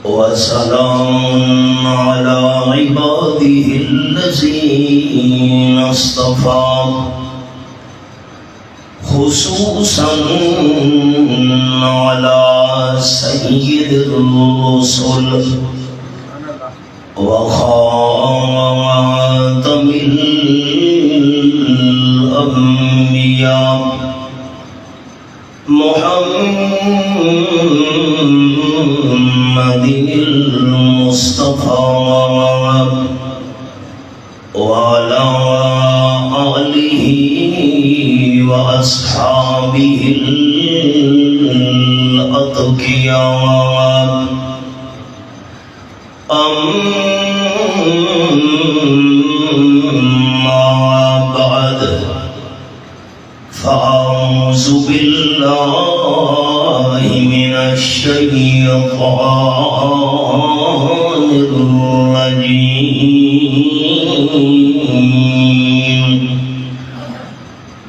وسلام على عباده الذين اصطفى خصوصا على سيد الرسل وخاتم الأنبياء محمد المصطفى وعلى آله وأصحابه الأتقياء أما بعد فأعوذ بالله من الشيطان الرجيم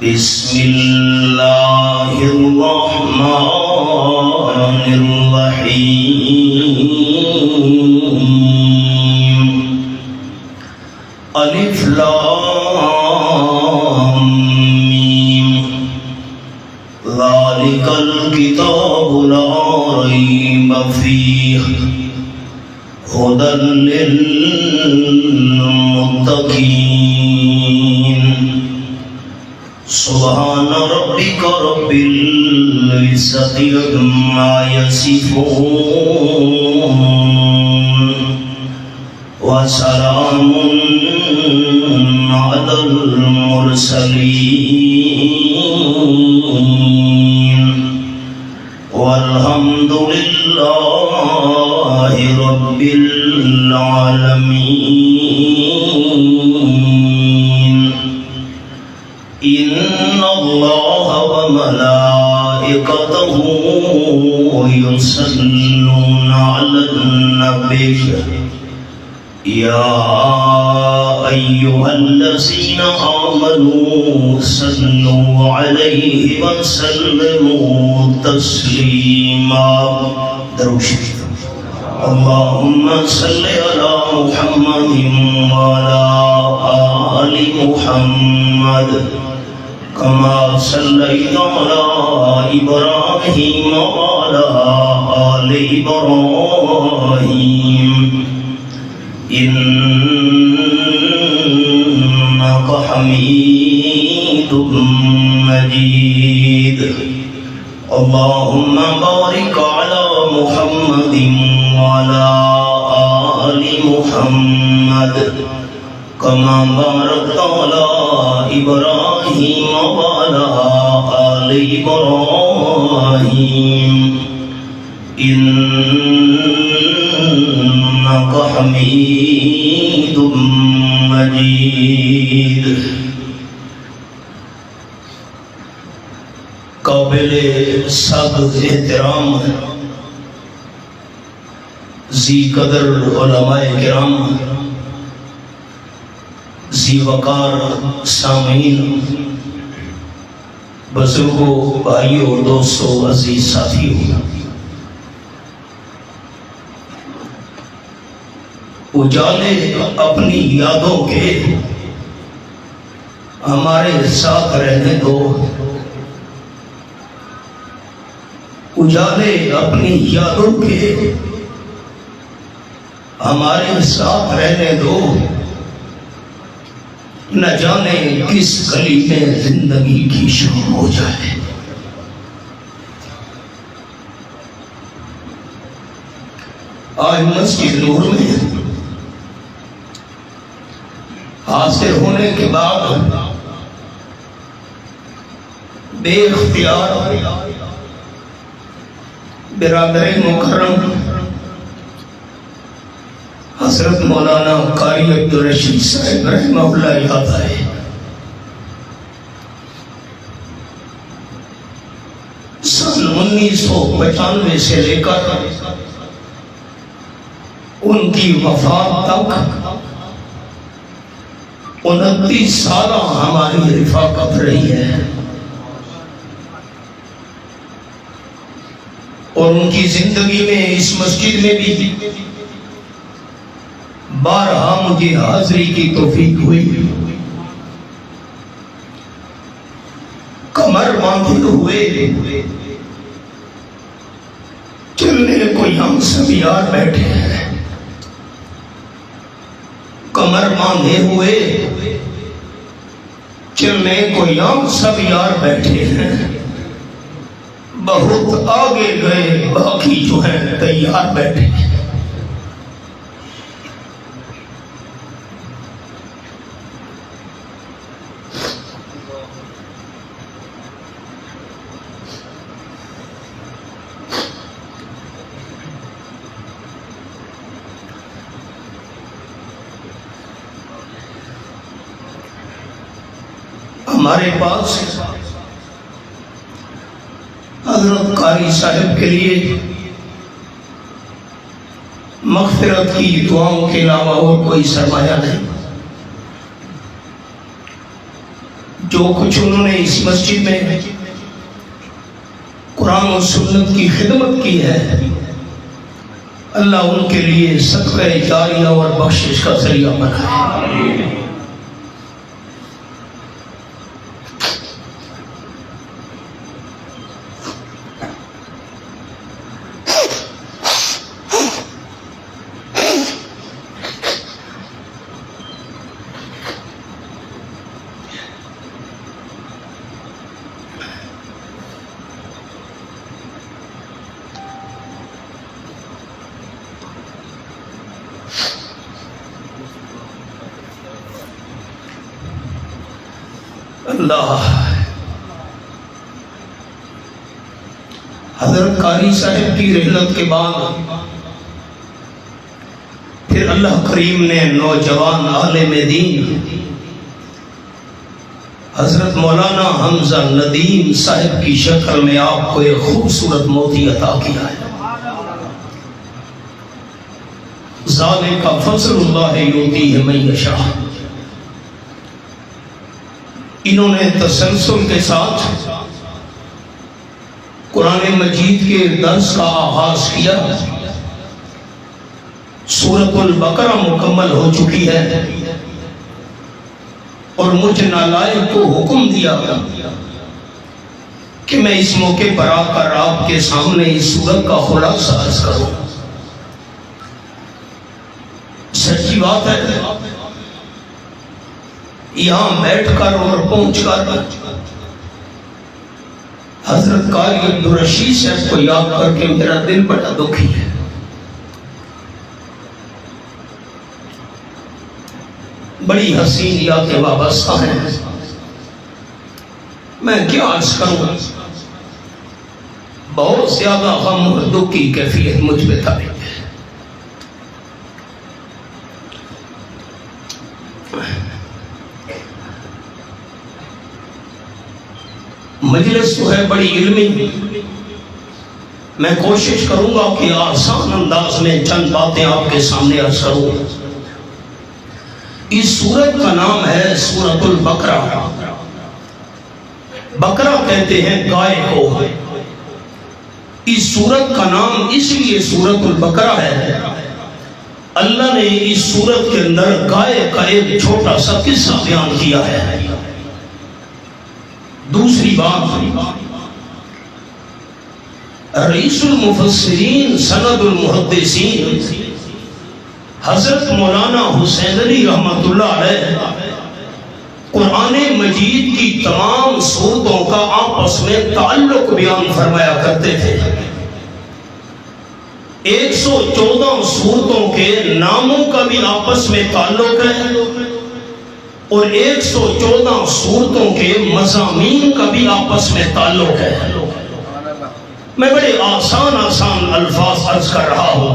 بسم الله الرحمن الرحيم ألف لام ذلك الكتاب لا ريب فيه هدى للمتقين سبحان ربك رب العزة عما يصفون وسلام على المرسلين والحمد لله رب العالمين إن الله وملائكته يصلون على النبي يا أيها الذين آمنوا صلوا عليه وسلموا تسليما اللهم صل على محمد وعلى آل محمد كما صليت على إبراهيم وعلى آل إبراهيم إنك حميد مجيد اللهم بارك على محمد وعلى آل محمد كما باركت على إبراهيم وعلى آل إبراهيم إنك حميد مجيد قابل سب احترام ذی قدر علماء کرام ذی وقار سامعین بزرگوں بھائیوں دوستوں عزیز ساتھیوں اجالے اپنی یادوں کے ہمارے ساتھ رہنے دو اجالے اپنی یادوں کے ہمارے ساتھ رہنے دو نہ جانے کس گلی میں زندگی کی شام ہو جائے آج مسجد نور میں حاضر ہونے کے بعد بے اختیار برادر مکرم حضرت مولانا قاری عبدالرشید صاحب رحمہ اللہ یاد آئے سن 1995 سے لے کر ان کی وفات تک 29 سالہ ہماری رفاقت رہی ہے اور ان کی زندگی میں اس مسجد میں بھی بارہا مجھے حاضری کی توفیق ہوئی. کمر باندھے ہوئے چلنے کو ہم سب یار بیٹھے ہیں. کمر باندھے ہوئے چلنے کو ہم سب یار بیٹھے ہیں. بہت آگے گئے باقی جو ہیں تیار بیٹھے ہیں. ہمارے پاس حضرت قاری صاحب کے لیے مغفرت کی دعاؤں کے علاوہ اور کوئی سرمایہ نہیں. جو کچھ انہوں نے اس مسجد میں قرآن و سنت کی خدمت کی ہے، اللہ ان کے لیے صدقہ جاریہ اور بخشش کا ذریعہ بنائے. اللہ حضرت قاری صاحب کی رحلت کے بعد پھر اللہ کریم نے نوجوان عالم دین حضرت مولانا حمزہ ندیم صاحب کی شکل میں آپ کو ایک خوبصورت موتی عطا کیا ہے. ذالک فضل اللہ یؤتیہ من یشاء. انہوں نے تسلسل کے ساتھ قرآن مجید کے درس کا آغاز کیا. سورۃ البقرہ مکمل ہو چکی ہے اور مجھ نالائق کو حکم دیا کہ میں اس موقع پر آ کر آپ کے سامنے اس سورت کا خلاصہ عرض کروں. سچی بات ہے، یہاں بیٹھ کر اور پہنچ کر حضرت قاری عبدالرشید صاحب کو یاد کر کے میرا دل بڑا دکھی ہے. بڑی حسین یادیں وابستہ ہیں. میں کیا عرض کروں، بہت زیادہ غم اور دکھ کی کیفیت مجھ پہ تاری ہے. مجلس تو ہے بڑی علمی، میں کوشش کروں گا کہ آسان انداز میں چند باتیں آپ کے سامنے عرض کروں. اس سورت کا نام ہے سورۃ البقرہ. بقرہ کہتے ہیں گائے کو. اس سورت کا نام اس لیے سورۃ البقرہ ہے، اللہ نے اس سورت کے اندر گائے کا ایک چھوٹا سا قصہ بیان کیا ہے. دوسری بات، رئیس المفسرین سند المحدثین حضرت مولانا حسین علی رحمۃ اللہ علیہ قرآن مجید کی تمام سورتوں کا آپس میں تعلق بیان فرمایا کرتے تھے. 114 سورتوں کے ناموں کا بھی آپس میں تعلق ہے اور 114 سورتوں کے مضامین کا بھی آپس میں تعلق ہے. میں بڑے آسان الفاظ عرض کر رہا ہوں.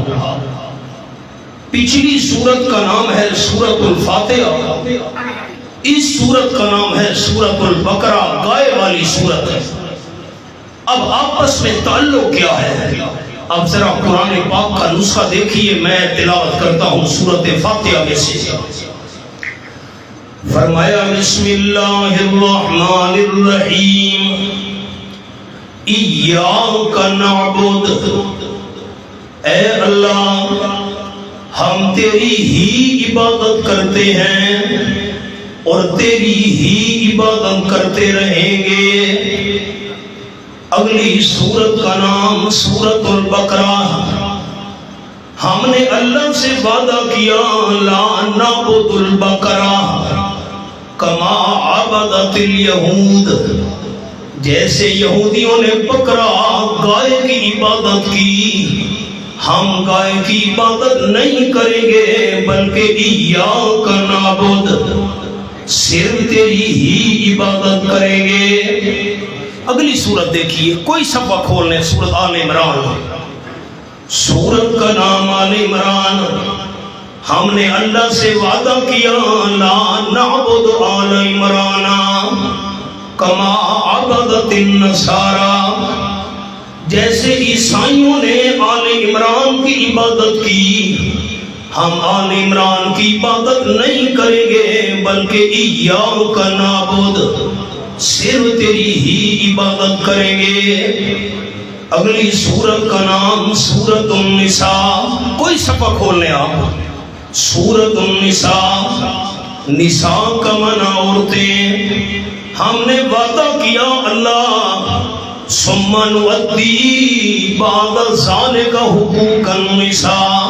پچھلی سورت کا نام ہے سورۃ الفاتحہ، اس سورت کا نام ہے سورۃ البقرہ، گائے والی سورت ہے. اب آپس میں تعلق کیا ہے؟ اب ذرا قرآن پاک کا نسخہ دیکھیے. میں تلاوت کرتا ہوں سورۃ فاتحہ میں سے. فرمایا بسم اللہ الرحمن الرحیم ایاک نعبد، اے اللہ ہم تیری ہی عبادت کرتے ہیں اور تیری ہی عبادت کرتے رہیں گے۔ اگلی سورت کا نام سورۃ البقرہ۔ ہم نے اللہ سے وعدہ کیا لا نعبد البقرہ کما عبدت الیہود، جیسے یہودیوں نے بکرا گائے کی عبادت کی، ہم گائے کی عبادت نہیں کریں گے بلکہ ایاک نعبد، صرف تیری ہی عبادت کریں گے۔ اگلی سورت دیکھیے، کوئی صفحہ کھول لیں، سورۃ آل عمران۔ سورت کا نام آل عمران۔ ہم نے اللہ سے وعدہ کیا لا نعبد آل عمران کما عبدت النصارى، جیسے عیسائیوں نے آل عمران کی عبادت کی، ہم آل عمران کی عبادت نہیں کریں گے بلکہ ایاک نعبد، صرف تیری ہی عبادت کریں گے۔ اگلی سورت کا نام سورۃ النساء۔ کوئی صفحہ کھول لیں آپ، سورۃ النساء۔ نساء کا معنی عورتیں۔ ہم نے وعدہ کیا اللہ ثم نؤدی بعد ذلک حقوق النساء،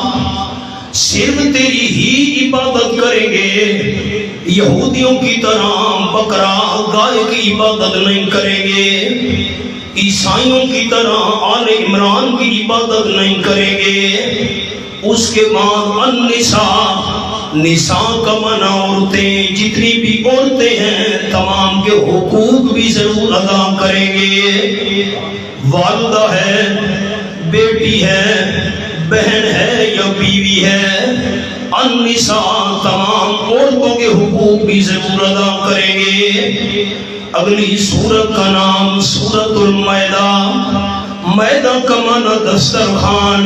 صرف تیری ہی عبادت کریں گے، یہودیوں کی طرح بکرا گائے کی عبادت نہیں کریں گے، عیسائیوں کی طرح آل عمران کی عبادت نہیں کریں گے۔ اس کے بعد النساء، نساء کا معنی عورتیں، جتنی بھی عورتیں ہیں تمام کے حقوق بھی ضرور ادا کریں گے۔ والدہ ہے، بیٹی ہے، بہن ہے یا بیوی ہے، النساء تمام عورتوں کے حقوق بھی ضرور ادا کریں گے۔ اگلی سورت کا نام سورۃ المائدہ۔ مائدہ کا معنی دسترخوان۔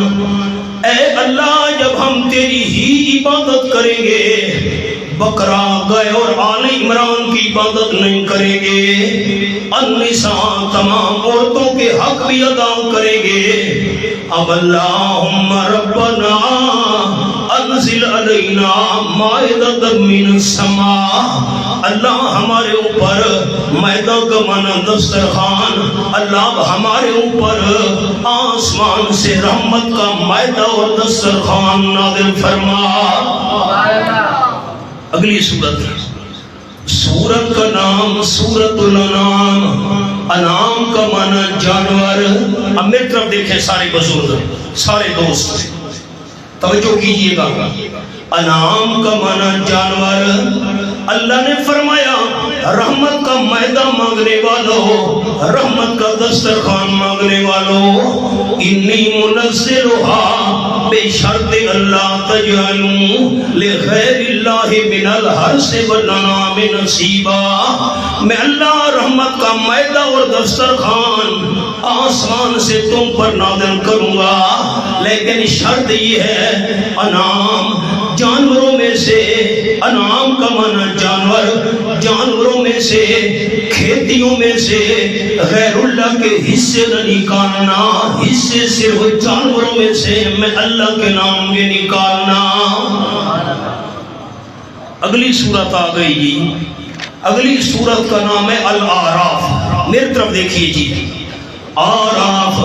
اے اللہ جب ہم تیری ہی عبادت کریں گے، بکرا گائے اور آل عمران کی عبادت نہیں کریں گے، النساء تمام عورتوں کے حق بھی ادا کریں گے۔ اب اللہم ربنا انزل علینا مائدۃ من السماء، اللہ ہمارے اوپر، مائدہ کا معنی دسترخوان، اللہ ہمارے اوپر آسمان سے رحمت کا مائدہ اور دسترخوان نازل فرما۔ اگلی سورت، سورت کا نام سورۃ الانعام۔ انعام کا معنی جانور۔ اب میری طرف دیکھیں سارے بزرگ، سارے دوست، توجہ کیجئے گا۔ انعام کا معنی جانور۔ اللہ نے فرمایا رحمت کا مائدہ مانگنے والوں، رحمت کا دسترخوان مانگنے والوں، انی منزلها، بے شرط اللہ تجعلوا لغیر اللہ من الحرث والانعام نصیبا، میں اللہ رحمت کا مائدہ اور دسترخوان آسمان سے تم پر نازل کروں گا، لیکن شرط یہ ہے انعام، جانوروں میں سے، انعام کا معنی جانور، جانوروں میں سے، کھیتیوں میں سے غیر اللہ کے حصے نہ نکالنا، حصے صرف جانوروں میں سے میں اللہ کے نام کے نکالنا۔ اگلی صورت آ گئی جی، اگلی صورت کا نام ہے الاعراف۔ میری طرف دیکھیے جی، اعراف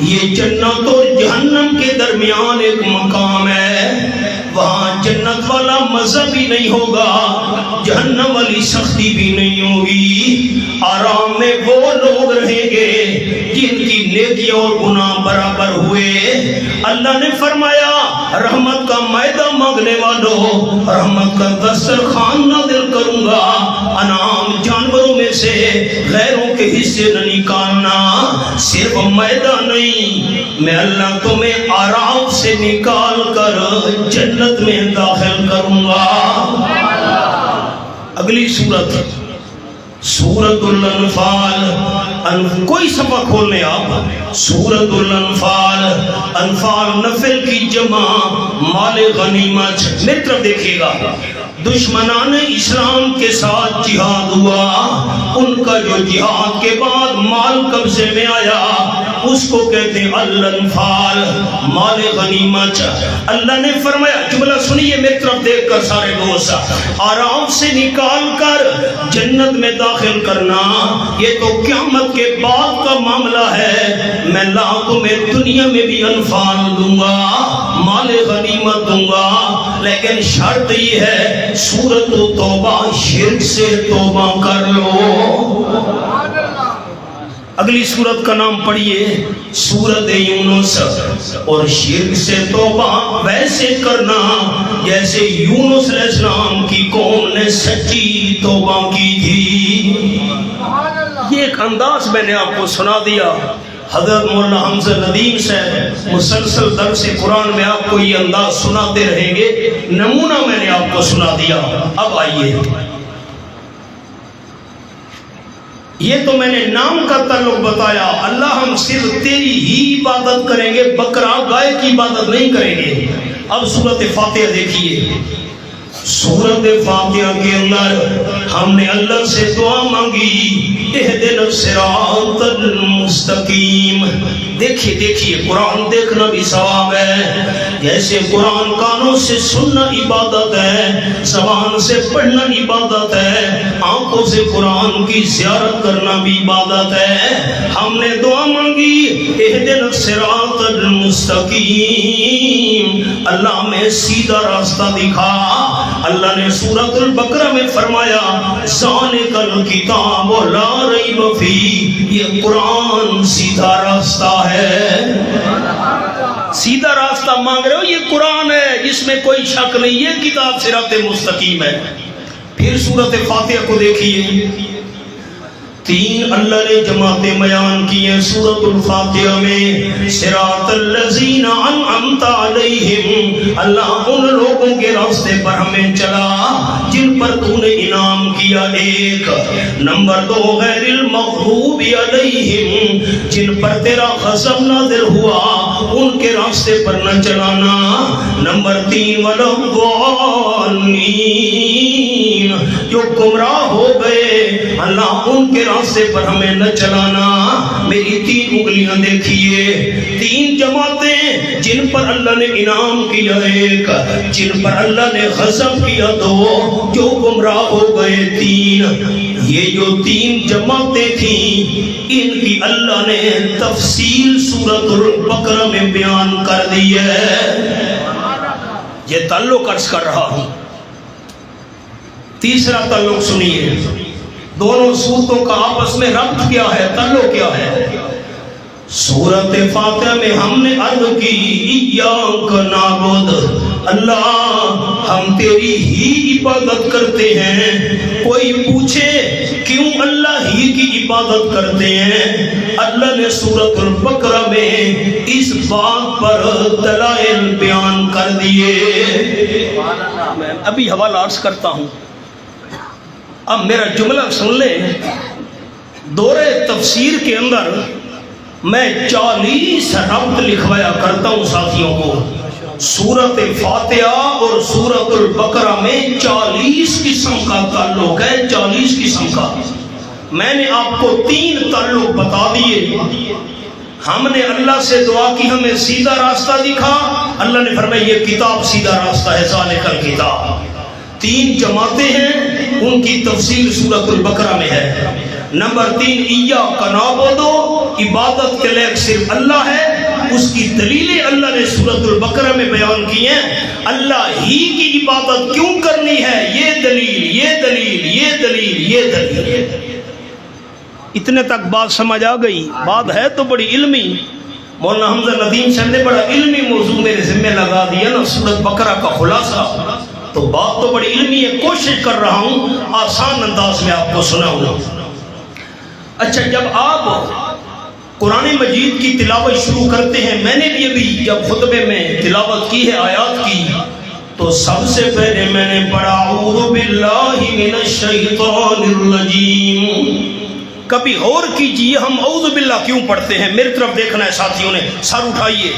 یہ جنت اور جہنم کے درمیان ایک مقام ہے، وہاں جنت والا مزہ بھی نہیں ہوگا، جہنم والی سختی بھی نہیں ہوگی۔ آرام میں وہ لوگ رہیں گے جن کی نیکیاں اور گناہ برابر ہوئے۔ اللہ نے فرمایا رحمت کا مائدہ مانگنے والوں، رحمت کا دسترخوان نازل کروں گا، انعام جانوروں میں سے غیروں کے حصے نہ نکالنا، صرف مائدہ نہیں، میں اللہ تمہیں آرام سے نکال کر جنت میں داخل کروں گا۔ اگلی سورت سورۃ الانفال۔ کوئی صفحہ کھول لیں آپ، سورۃ الانفال۔ انفال نفل کی جمع مال غنیمت۔ میری طرف دیکھیے گا، دشمنان اسلام کے ساتھ جہاد ہوا، ان کا جو جہاد کے بعد مال قبضے میں آیا اس کو کہتے ہیں الانفال، مال غنیمت۔ اللہ نے فرمایا، جملہ سنیے میری طرف دیکھ کر سارے دوست، آرام سے نکال کر جنت میں داخل کرنا یہ تو قیامت کے بعد کا معاملہ ہے، میں تمہیں دنیا میں بھی انفال دوں گا، مال غنیمت دوں گا، لیکن شرط یہ ہے سورۃ توبہ، شرک سے توبہ کر لو۔ اگلی سورت کا نام پڑھیے سورۃ یونس، اور شرک سے توبہ ویسے کرنا جیسے یونس علیہ السلام کی قوم نے سچی توبہ کی تھی۔ یہ ایک انداز میں نے آپ کو سنا دیا، حضرت مولانا حمزہ ندیم صاحب مسلسل درس قرآن میں آپ کو یہ انداز سناتے رہیں گے، نمونہ میں نے آپ کو سنا دیا۔ اب آئیے، یہ تو میں نے نام کا تعلق بتایا، اللہ ہم صرف تیری ہی عبادت کریں گے، بکرا گائے کی عبادت نہیں کریں گے۔ اب سورۃ فاتحہ دیکھیے، سورۃ فاتحہ کے اندر ہم نے اللہ سے دعا مانگی، اہدنا الصراط المستقیم۔ دیکھیے قرآن دیکھنا بھی ثواب ہے، جیسے قرآن کانوں سے سننا عبادت ہے، زبان سے پڑھنا عبادت ہے، آنکھوں سے قرآن کی زیارت کرنا بھی عبادت ہے۔ ہم نے دعا مانگی اہدنا الصراط المستقیم، اللہ میں سیدھا راستہ دکھا۔ اللہ نے سورۃ البقرہ میں فرمایا ذالک الکتاب لا ریب فیہ، یہ قرآن سیدھا راستہ ہے۔ سیدھا راستہ مانگ رہے ہو، یہ قرآن ہے، جس میں کوئی شک نہیں، یہ کتاب صراط مستقیم ہے۔ پھر سورۃ فاتحہ کو دیکھیے، تین اللہ نے جماعتیں بیان کی ہیں سورۃ الفاتحہ میں، صراط الذین انعمت علیہم، اللہ ان لوگوں کے راستے پر ہمیں چلا جن پر تو نے انعام کیا، ایک۔ نمبر دو، غیر المغضوب علیہم، جن پر تیرا غضب نازل ہوا ان کے راستے پر نہ چلانا۔ نمبر تین، ولا الضالین، جو گمراہ ہو گئے اللہ ان کے راستے پر ہمیں نہ چلانا۔ میری تین انگلیاں دیکھیے، تین جماعتیں جن پر اللہ نے انعام کیا ایک، جن پر اللہ نے غضب کیا دو، جو گمراہ ہو گئے تین۔ یہ جو تین جماعتیں تھیں ان کی اللہ نے تفصیل سورۃ البقرہ میں بیان کر دی ہے۔ یہ تعلق عرض کر رہا ہوں۔ تیسرا تعلق سنیے، دونوں سورتوں کا آپس میں ربط کیا ہے، تعلق کیا ہے۔ سورۃ فاتحہ میں ہم نے عرض کی ایاک نعبد، اللہ ہم تیری ہی عبادت کرتے ہیں۔ کوئی پوچھے کیوں اللہ ہی کی عبادت کرتے ہیں، اللہ نے سورۃ البقرہ میں اس بات پر دلائل بیان کر دیے۔ میں ابھی حوالہ عرض کرتا ہوں، اب میرا جملہ سن لیں۔ دورے تفسیر کے اندر میں 40 ربط لکھوایا کرتا ہوں ساتھیوں کو۔ سورۃ فاتحہ اور سورۃ البقرہ میں 40 قسم کا تعلق ہے، 40 قسم کا۔ میں نے آپ کو 3 تعلق بتا دیے۔ ہم نے اللہ سے دعا کی ہمیں سیدھا راستہ دکھا، اللہ نے فرمایا یہ کتاب سیدھا راستہ ہے، ذالک الکتاب۔ 3 جماعتیں ہیں، ان کی تفصیل سورۃ البقرہ میں ہے۔ نمبر 3، ایاک نعبد، عبادت کے لائق صرف اللہ ہے، اس کی دلیلیں اللہ نے سورۃ البقرہ میں بیان کی ہیں۔ اللہ ہی کی عبادت کیوں کرنی ہے، یہ دلیل، یہ دلیل، یہ دلیل، یہ دلیل۔ اتنے تک بات سمجھ آ گئی؟ بات ہے تو بڑی علمی۔ مولانا حمزہ ندیم صاحب نے بڑا علمی موضوع میرے ذمہ لگا دیا نا، سورۃ بقرہ کا خلاصہ، تو بات تو بڑی علمی ہے، کوشش کر رہا ہوں آسان انداز میں آپ کو سناؤں۔ اچھا، جب آپ قرآن مجید کی تلاوت شروع کرتے ہیں، میں نے بھی ابھی جب خطبے میں تلاوت کی ہے آیات کی، تو سب سے پہلے میں نے پڑھا اعوذ باللہ من الشیطان الرجیم۔ کبھی غور کیجیے ہم اعوذ باللہ کیوں پڑھتے ہیں؟ میری طرف دیکھنا ہے ساتھیوں نے، سر اٹھائیے۔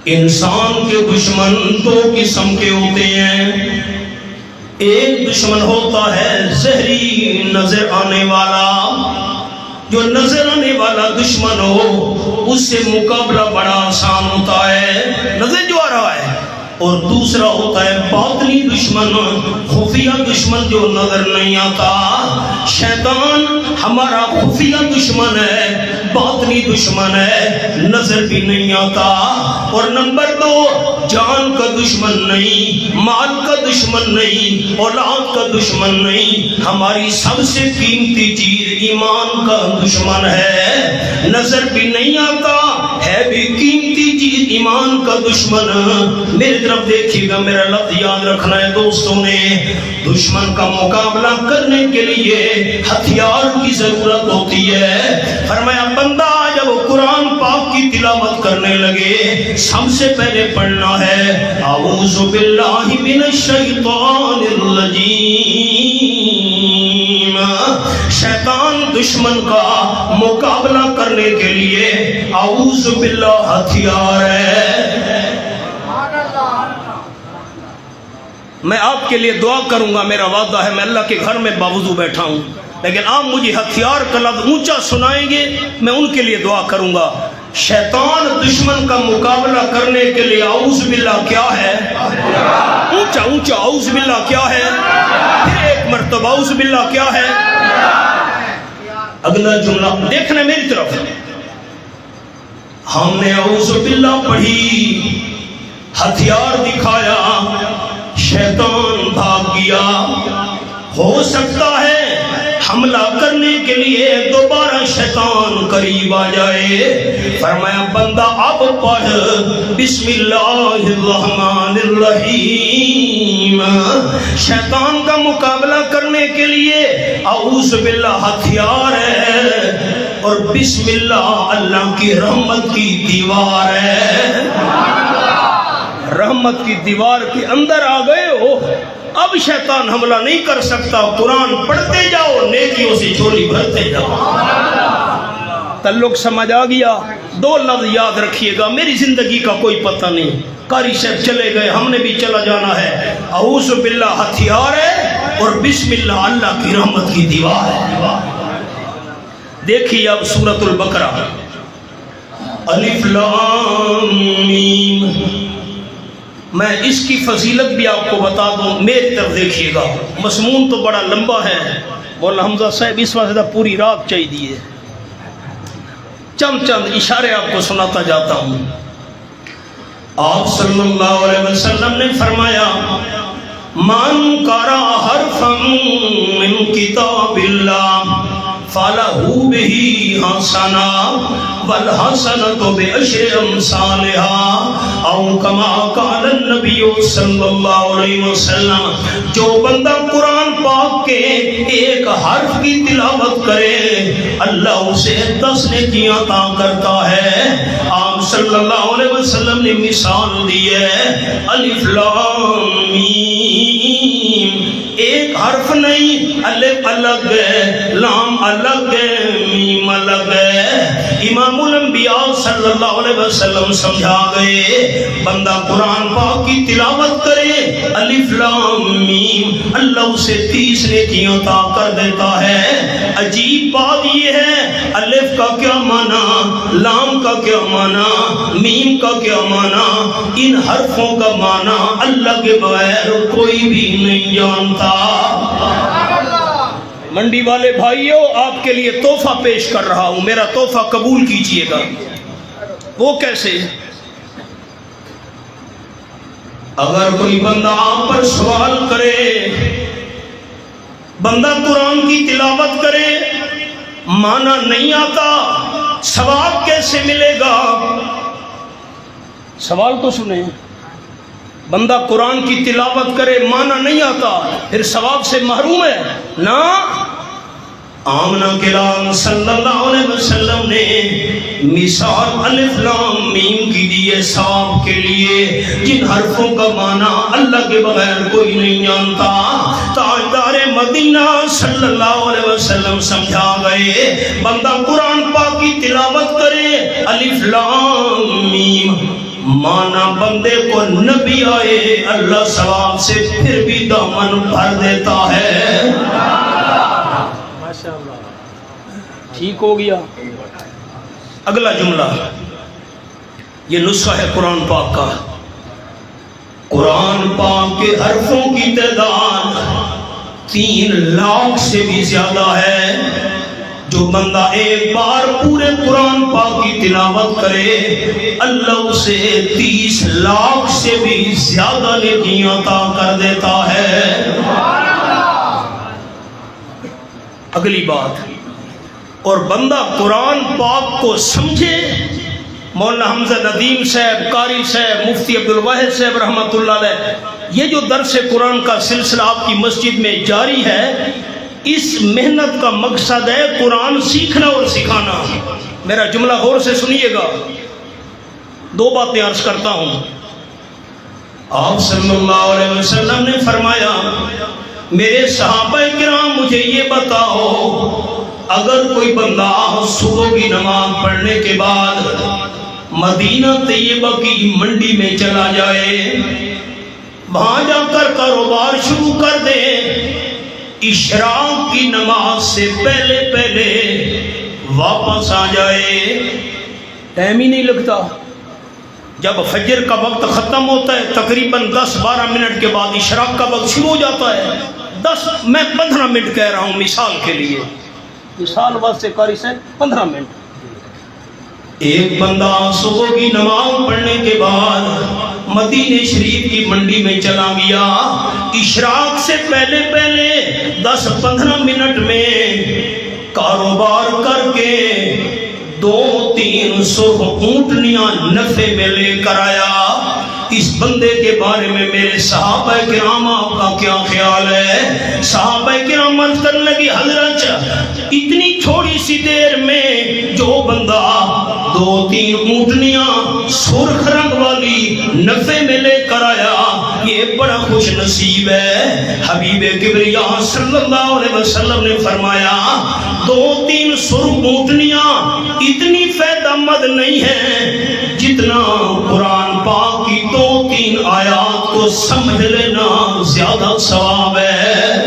انسان کے دشمن دو قسم کے ہوتے ہیں. ایک دشمن ہوتا ہے زہری نظر آنے والا. جو نظر آنے والا دشمن ہو اس سے مقابلہ بڑا آسان ہوتا ہے، نظر جو آ رہا ہے. اور دوسرا ہوتا ہے باطنی دشمن، خفیہ دشمن جو نظر نہیں آتا. شیطان ہمارا خفیہ دشمن ہے، باطنی دشمن ہے، نظر بھی نہیں آتا. اور نمبر دو، جان کا دشمن نہیں، مال کا دشمن نہیں، اولاد کا دشمن نہیں، ہماری سب سے قیمتی چیز ایمان کا دشمن ہے. نظر بھی نہیں آتا ہے بھی قیمتی چیز ایمان کا دشمن. میری طرف دیکھیے گا، میرا لفظ یاد رکھنا ہے دوستوں نے. دشمن کا مقابلہ کرنے کے لیے ہتھیار کی ضرورت ہوتی ہے. فرمایا بندہ جب قرآن پاک کی تلاوت کرنے لگے سب سے پہلے پڑھنا ہے اعوذ باللہ من الشیطان الرجیم. شیطان دشمن کا مقابلہ کرنے کے لیے اعوذ باللہ ہتھیار ہے. میں آپ کے لیے دعا کروں گا، میرا وعدہ ہے. میں اللہ کے گھر میں باوضو بیٹھا ہوں، لیکن آپ مجھے ہتھیار کا لفظ اونچا سنائیں گے، میں ان کے لیے دعا کروں گا. شیطان دشمن کا مقابلہ کرنے کے لیے اعوذ باللہ کیا ہے؟ اونچا اونچا اعوذ باللہ کیا ہے؟ پھر ایک مرتبہ اعوذ باللہ کیا ہے؟ اگلا جملہ دیکھنا میری طرف. ہم نے اعوذ باللہ پڑھی، ہتھیار دکھایا، شیطان بھاگ گیا. ہو سکتا ہے حملہ کرنے کے لیے دوبارہ شیطان قریب آ جائے. فرمایا بندہ اب پڑھ بسم اللہ الرحمن الرحیم. شیطان کا مقابلہ کرنے کے لیے اعوذ باللہ ہتھیار ہے اور بسم اللہ اللہ کی رحمت کی دیوار ہے. رحمت کی دیوار کے اندر آ گئے ہو، اب شیطان حملہ نہیں کر سکتا. قرآن پڑھتے جاؤ، نیکیوں سے جھولی بھرتے جاؤ. تعلق سمجھ آ گیا؟ دو لفظ یاد رکھیے گا، میری زندگی کا کوئی پتہ نہیں. قاری صاحب چلے گئے، ہم نے بھی چلا جانا ہے. اعوذ باللہ ہتھیار ہے اور بسم اللہ اللہ کی رحمت کی دیوار ہے. دیکھیے اب سورۃ البقرہ، الف لام میم. میں اس کی فضیلت بھی آپ کو بتا دوں، میری طرف دیکھیے گا. مضمون تو بڑا لمبا ہے، مولانا حمزہ صاحب اس واسطے پوری رات چاہیے. چند اشارے آپ کو سناتا جاتا ہوں. آپ صلی اللہ علیہ وسلم نے فرمایا من قرأ حرفا من کتاب اللہ فَلَهُ بِهِ حَسَنَةٌ وَالْحَسَنَةُ بِعَشْرِ أَمْثَالِهَا أَوْ كَمَا قَالَ النَّبِيُّ صلی اللہ علیہ وسلم. جو بندہ قرآن پاک کے ایک حرف کی تلاوت کرے اللہ اسے 10 نیکیاں عطا کرتا ہے. آپ صلی اللہ علیہ وسلم نے مثال دی ہے الف لام میم. ایک حرف نہیں، الف الگ ہے، لام الگ ہے، میم الگ ہے. امام الانبیاء صلی اللہ علیہ وسلم سمجھا گئے بندہ قرآن پاک کی تلاوت کرے الف لام میم اللہ اسے 30 نیکیاں عطا کر دیتا ہے. عجیب بات یہ ہے الف کا کیا معنی، لام کا کیا معنی، میم کا کیا معنی، ان حرفوں کا معنی اللہ کے بغیر کوئی بھی نہیں جانتا. منڈی والے بھائیوں، آپ کے لیے تحفہ پیش کر رہا ہوں، میرا تحفہ قبول کیجئے گا. وہ کیسے؟ اگر کوئی بندہ آپ پر سوال کرے، بندہ قرآن کی تلاوت کرے، معنی نہیں آتا، ثواب کیسے ملے گا؟ سوال تو سنیں. بندہ قرآن کی تلاوت کرے، معنی نہیں آتا، پھر ثواب سے محروم ہے نا. آمنہ کے لال صلی اللہ علیہ وسلم نے مثال الف لام میم کی دی ہے ثواب کے لیے، جن حرفوں کا معنی اللہ کے بغیر کوئی نہیں جانتا. تاجدار مدینہ صلی اللہ علیہ وسلم سمجھا گئے بندہ قرآن پاک کی تلاوت کرے الف لام میم مانا بندے کو نبی آئے اللہ ثواب سے پھر بھی دامن بھر دیتا ہے۔ ماشاءاللہ ٹھیک ہو گیا۔ اگلا جملہ، یہ نسخہ ہے قرآن پاک کا۔ قرآن پاک کے حرفوں کی تعداد 3 لاکھ سے بھی زیادہ ہے۔ جو بندہ ایک بار پورے قرآن پاک کی تلاوت کرے اللہ اسے 30 لاکھ سے بھی زیادہ نیکیاں عطا کر دیتا ہے۔ اگلی بات، اور بندہ قرآن پاک کو سمجھے۔ مولانا حمزہ ندیم صاحب، قاری صاحب، مفتی عبدالواحد صاحب رحمۃ اللہ علیہ، یہ جو درس قرآن کا سلسلہ آپ کی مسجد میں جاری ہے، اس محنت کا مقصد ہے قرآن سیکھنا اور سکھانا۔ میرا جملہ غور سے سنیے گا، 2 باتیں عرض کرتا ہوں۔ آپ صلی اللہ علیہ وسلم نے فرمایا، میرے صحابہ کرام مجھے یہ بتاؤ، اگر کوئی بندہ صبح کی نماز پڑھنے کے بعد مدینہ طیبہ کی منڈی میں چلا جائے، وہاں جا کر کاروبار شروع کر دے، اشراق کی نماز سے پہلے پہلے واپس آ جائے، ٹائم ہی نہیں لگتا۔ جب فجر کا وقت ختم ہوتا ہے تقریباً 10-12 منٹ کے بعد اشراق کا وقت شروع ہو جاتا ہے۔ میں 15 منٹ کہہ رہا ہوں مثال کے لیے، مثال واسطے قاری صاحب 15 منٹ۔ ایک بندہ صبح کی نماز پڑھنے کے بعد مدینہ شریف کی منڈی میں چلا گیا، اشراق سے پہلے پہلے 10-15 منٹ میں کاروبار کر کے 2-3 سرخ اونٹنیاں نفع میں لے کر آیا۔ اس بندے کے بارے میں میرے صحابہ کرام آپ کا کیا خیال ہے؟ صحابہ کرام عرض کرنے لگی، حضرت اتنی تھوڑی سی دیر میں جو بندہ 2-3 اونٹنیاں سرخ رنگ والی نفع میں لے کر آیا، یہ بڑا خوش نصیب ہے۔ حبیب کبریا صلی اللہ علیہ وسلم نے فرمایا، 2-3 سرخ اونٹنیاں اتنی فائدہ مند نہیں ہیں جتنا قرآن پاک کی 2-3 آیات کو سمجھ لینا زیادہ ثواب ہے۔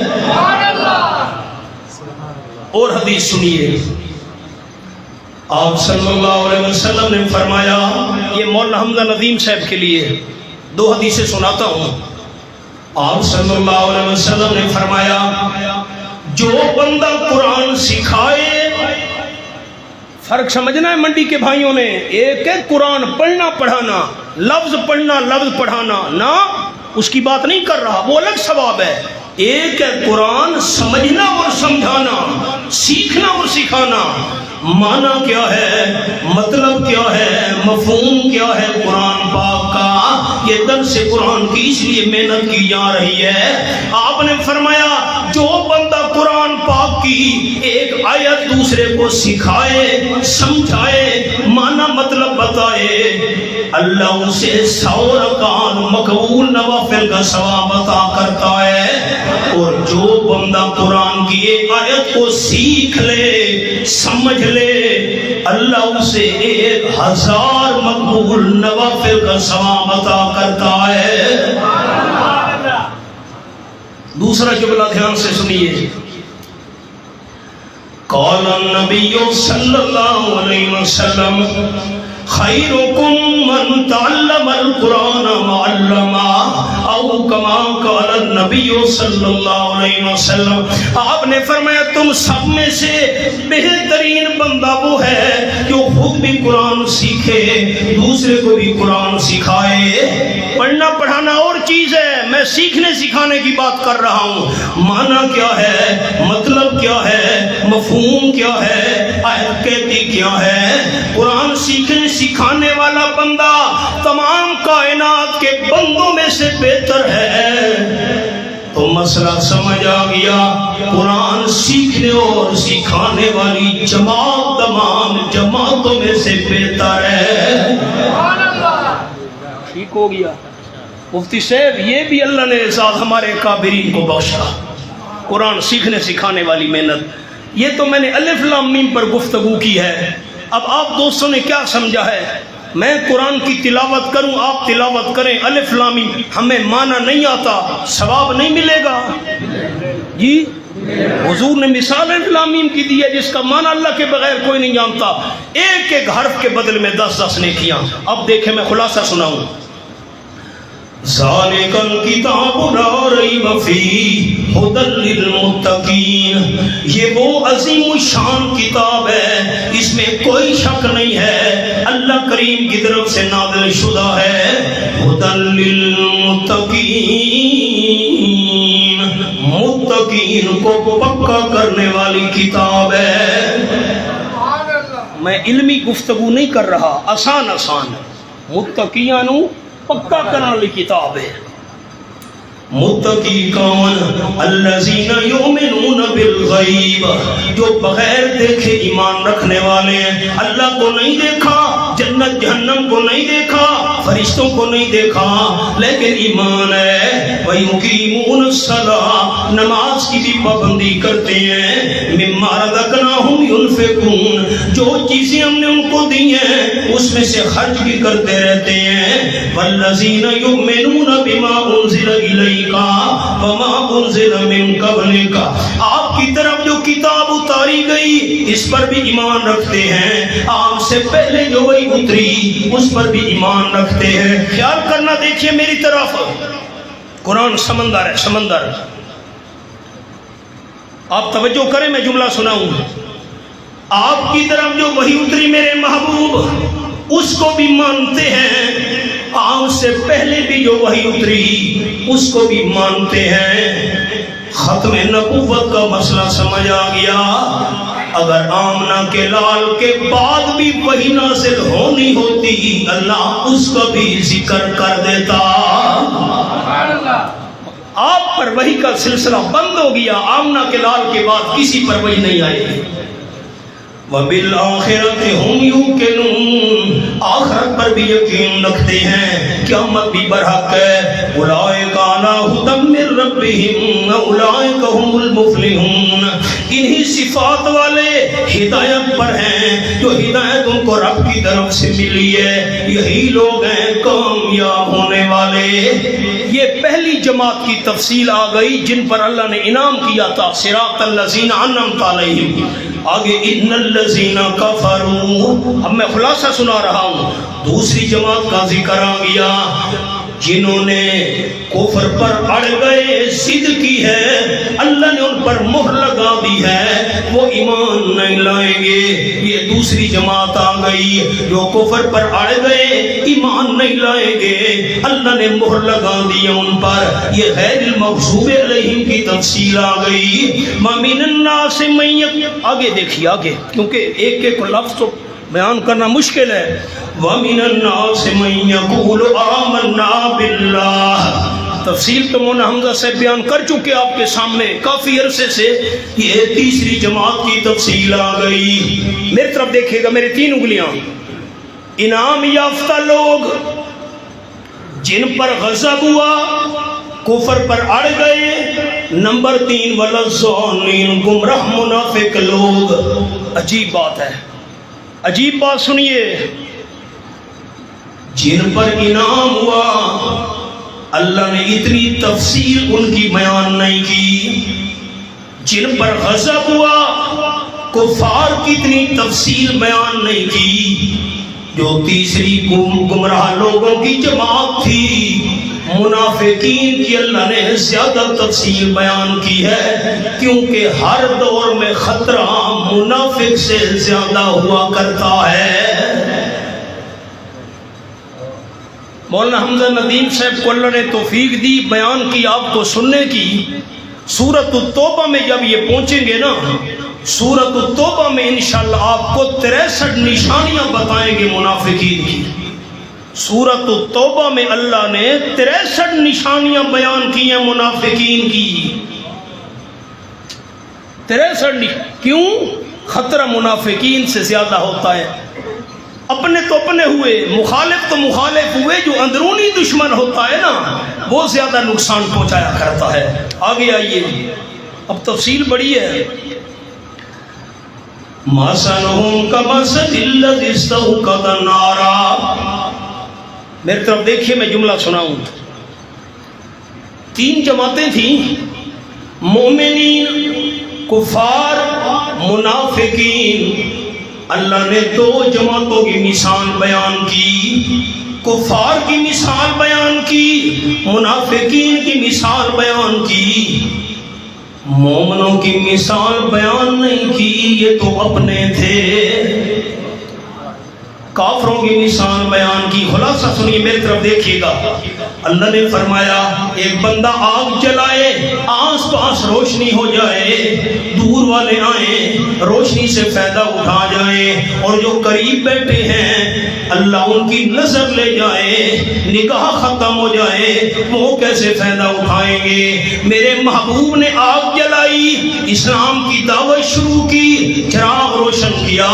اور حدیث سنیے، آپ صلی اللہ علیہ وسلم نے فرمایا، یہ مولانا حمزہ ندیم صاحب کے لیے 2 حدیثیں سناتا ہوں۔ آپ صلی اللہ علیہ وسلم نے فرمایا، جو بندہ قرآن سکھائے، فرق سمجھنا ہے منڈی کے بھائیوں نے، ایک ہے قرآن پڑھنا پڑھانا، لفظ پڑھنا لفظ پڑھانا، نہ اس کی بات نہیں کر رہا، وہ الگ ثواب ہے۔ ایک ہے قرآن سمجھنا اور سمجھانا، سیکھنا اور سکھانا۔ معنی کیا ہے، مطلب کیا ہے، مفہوم کیا ہے قرآن پاک کا، یہ درس قرآن کی اس لیے محنت کی جا رہی ہے۔ آپ نے فرمایا، جو بندہ قرآن پاک کی ایک آیت دوسرے کو سکھائے، سمجھائے، معنی مطلب بتائے، اللہ اسے 100 رکعت مقبول نوافل کا ثواب عطا کرتا ہے۔ اور جو بندہ قرآن کی ایک آیت کو سیکھ لے، سمجھ لے، اللہ اسے 1000 مقبول نوافل کا ثواب عطا کرتا ہے۔ دوسرا جملہ دھیان سے سنیے، قال النبی صلی اللہ علیہ وسلم، خیرکم من تعلم القرآن وعلمہ، او کما قال النبی صلی اللہ علیہ وسلم۔ آپ نے فرمایا، تم سب میں سے بہترین بندہ وہ ہے جو خود بھی قرآن سیکھے، دوسرے کو بھی قرآن سکھائے۔ پڑھنا پڑھانا اور چیز ہے، میں سیکھنے سکھانے کی بات کر رہا ہوں۔ معنی کیا ہے، مطلب کیا ہے، مفہوم کیا ہے، آیت کہتی کیا ہے۔ قرآن سیکھنے سکھانے والا بندہ تمام کائنات کے بندوں میں سے بہتر ہے۔ تو مسئلہ سمجھ آ گیا، قرآن سیکھنے اور سکھانے والی جماعت تمام جماعتوں میں سے بہتر ہے۔ ٹھیک ہو گیا مفتی صاحب، یہ بھی اللہ نے اعزاز ہمارے کابرین کو بخشا، قرآن سیکھنے سکھانے والی محنت۔ یہ تو میں نے الف لام میم پر گفتگو کی ہے، اب آپ دوستوں نے کیا سمجھا ہے؟ میں قرآن کی تلاوت کروں، آپ تلاوت کریں، الف لام میم، ہمیں معنی نہیں آتا، ثواب نہیں ملے گا؟ جی حضور نے مثال الف لام میم کی دی ہے جس کا معنی اللہ کے بغیر کوئی نہیں جانتا، ایک ایک حرف کے بدل میں 10 نیکیاں۔ اب دیکھیں میں خلاصہ سناؤں، ذالک الکتاب لا ریب فیہ ھدی للمتقین، یہ وہ عظیم الشان کتاب ہے، اس میں کوئی شک نہیں ہے، اللہ کریم کی طرف سے نازل شدہ ہے، ھدی للمتقین، متقین کو پکا کرنے والی کتاب ہے۔ میں علمی گفتگو نہیں کر رہا، آسان آسان، متقیان پکا کرنے والی کتاب ہے۔ متقی کون؟ الذین یؤمنون بالغیب، جو بغیر دیکھے ایمان رکھنے والے ہیں، اللہ کو نہیں دیکھا، جنت جہنم کو نہیں دیکھا، فرشتوں کو نہیں دیکھا، لیکن ایمان ہے۔ وَيُقِيمُونَ الصَّلَاةَ، نماز کی بھی پابندی کرتے ہیں، مِمَّا رَزَقْنَاهُمْ يُنْفِقُونَ، جو چیزیں ہم نے ان کو دی ہیں اس میں سے خرچ بھی کرتے رہتے ہیں۔ وَالَّذِينَ يُؤْمِنُونَ بِمَا أُنزِلَ إِلَيْكَ وَمَا أُنزِلَ مِن قَبْلِكَ، آپ کی طرف جو کتاب اتاری گئی اس پر بھی ایمان رکھتے ہیں، آپ سے پہلے جو وہی اتری اس پر بھی ایمان رکھتے ہیں۔ خیال کرنا، دیکھیے میری طرف، قرآن سمندر ہے، سمندر، آپ توجہ کریں، میں جملہ سناؤں، آپ کی طرف جو وہی اتری میرے محبوب اس کو بھی مانتے ہیں، آپ سے پہلے بھی جو وحی اتری اس کو بھی مانتے ہیں۔ ختم نبوت کا مسئلہ سمجھ آ گیا، اگر آمنہ کے لال کے بعد بھی وحی نازل ہونی ہوتی اللہ اس کا بھی ذکر کر دیتا۔ آپ پر وحی کا سلسلہ بند ہو گیا، آمنہ کے لال کے بعد کسی پر وحی نہیں آئی۔ وَبِالْآخِرَةِ هُمْ يُوقِنُونَ، آخرت پر بھی یقین رکھتے ہیں، قیامت بھی برحق ہے۔ أُولَٰئِكَ عَلَىٰ هُدًى مِّن رَّبِّهِمْ وَأُولَٰئِكَ هُمُ الْمُفْلِحُونَ، انہی صفات والے ہدایت پر ہیں، جو ہدایت ان کو رب کی طرف سے ملی ہے، یہی لوگ ہیں کامیاب ہونے والے۔ یہ پہلی جماعت کی تفصیل آ گئی جن پر اللہ نے انعام کیا تھا، صراط الذین انعمت علیہم۔ آگے ان الذین کفروا، اب میں خلاصہ سنا رہا ہوں، دوسری جماعت کا ذکر آ گیا، جنہوں نے کفر پر اڑ گئے، ضد کی ہے، اللہ نے ان پر مہر لگا دی ہے، وہ ایمان نہیں لائیں گے۔ یہ دوسری جماعت آ گئی، جو کفر پر اڑ گئے، ایمان نہیں لائیں گے، اللہ نے مہر لگا دی ان پر، یہ غیر المغضوب علیہم کی تفصیل آ گئی۔ وَمِنَ النَّاسِ مَن يَقُولُ، آگے دیکھیے آگے، کیونکہ ایک ایک لفظ تو بیان کرنا مشکل ہے۔ وَمِنَ النَّاسِ مَن يَقُولُ آمَنَّا بِاللَّهِ، تفصیل تو مولانا حمزہ سے بیان کر چکے آپ کے سامنے کافی عرصے سے، یہ تیسری جماعت کی تفصیل آ گئی۔ میری طرف دیکھیے گا، میری 3 انگلیاں، انعام یافتہ لوگ جن پر غضب ہوا، کفر پر اڑ گئے۔ نمبر 3 وَلَضَّالِّينَ، گمراہ منافق لوگ۔ عجیب بات ہے، عجیب بات سنیے، جن پر انعام ہوا اللہ نے اتنی تفصیل ان کی بیان نہیں کی، جن پر غضب ہوا کفار کی اتنی تفصیل بیان نہیں کی۔ جو تیسری گمراہ لوگوں کی جماعت تھی، منافقین کی، اللہ نے زیادہ تفصیل بیان کی ہے، کیونکہ ہر دور میں خطرہ منافق سے زیادہ ہوا کرتا ہے۔ مولانا حمزہ ندیم صاحب کو اللہ نے توفیق دی، بیان کی آپ کو سننے کی۔ سورۃ التوبہ میں جب یہ پہنچیں گے نا، سورۃ التوبہ میں انشاءاللہ آپ کو 63 نشانیاں بتائیں گے منافقین کی۔ سورۃ التوبہ میں اللہ نے 63 نشانیاں بیان کی ہیں منافقین کی۔ 63، کیوں؟ خطرہ منافقین سے زیادہ ہوتا ہے۔ اپنے تو اپنے ہوئے، مخالف تو مخالف ہوئے، جو اندرونی دشمن ہوتا ہے نا وہ زیادہ نقصان پہنچایا کرتا ہے۔ آگے آئیے، اب تفصیل بڑی ہے۔ مثلهم كمثل الذي استوقد نارا. میری طرف دیکھیے، میں جملہ سناؤں. 3 جماعتیں تھیں، مومنین، کفار، منافقین. اللہ نے 2 جماعتوں کی مثال بیان کی. کفار کی مثال بیان کی، منافقین کی مثال بیان کی. مومنوں کی مثال بیان نہیں کی، یہ تو اپنے تھے. کافروں کی مثال بیان کی. خلاصہ سنیے، میری طرف دیکھیے گا. اللہ نے فرمایا ایک بندہ آگ جلائے، آس پاس روشنی ہو جائے، دور والے آئیں روشنی سے فائدہ اٹھا جائیں، اور جو قریب بیٹھے ہیں اللہ ان کی نظر لے جائے، نگاہ ختم ہو جائے، وہ کیسے فائدہ اٹھائیں گے؟ میرے محبوب نے آگ جلائی، اسلام کی دعوت شروع کی، چراغ روشن کیا،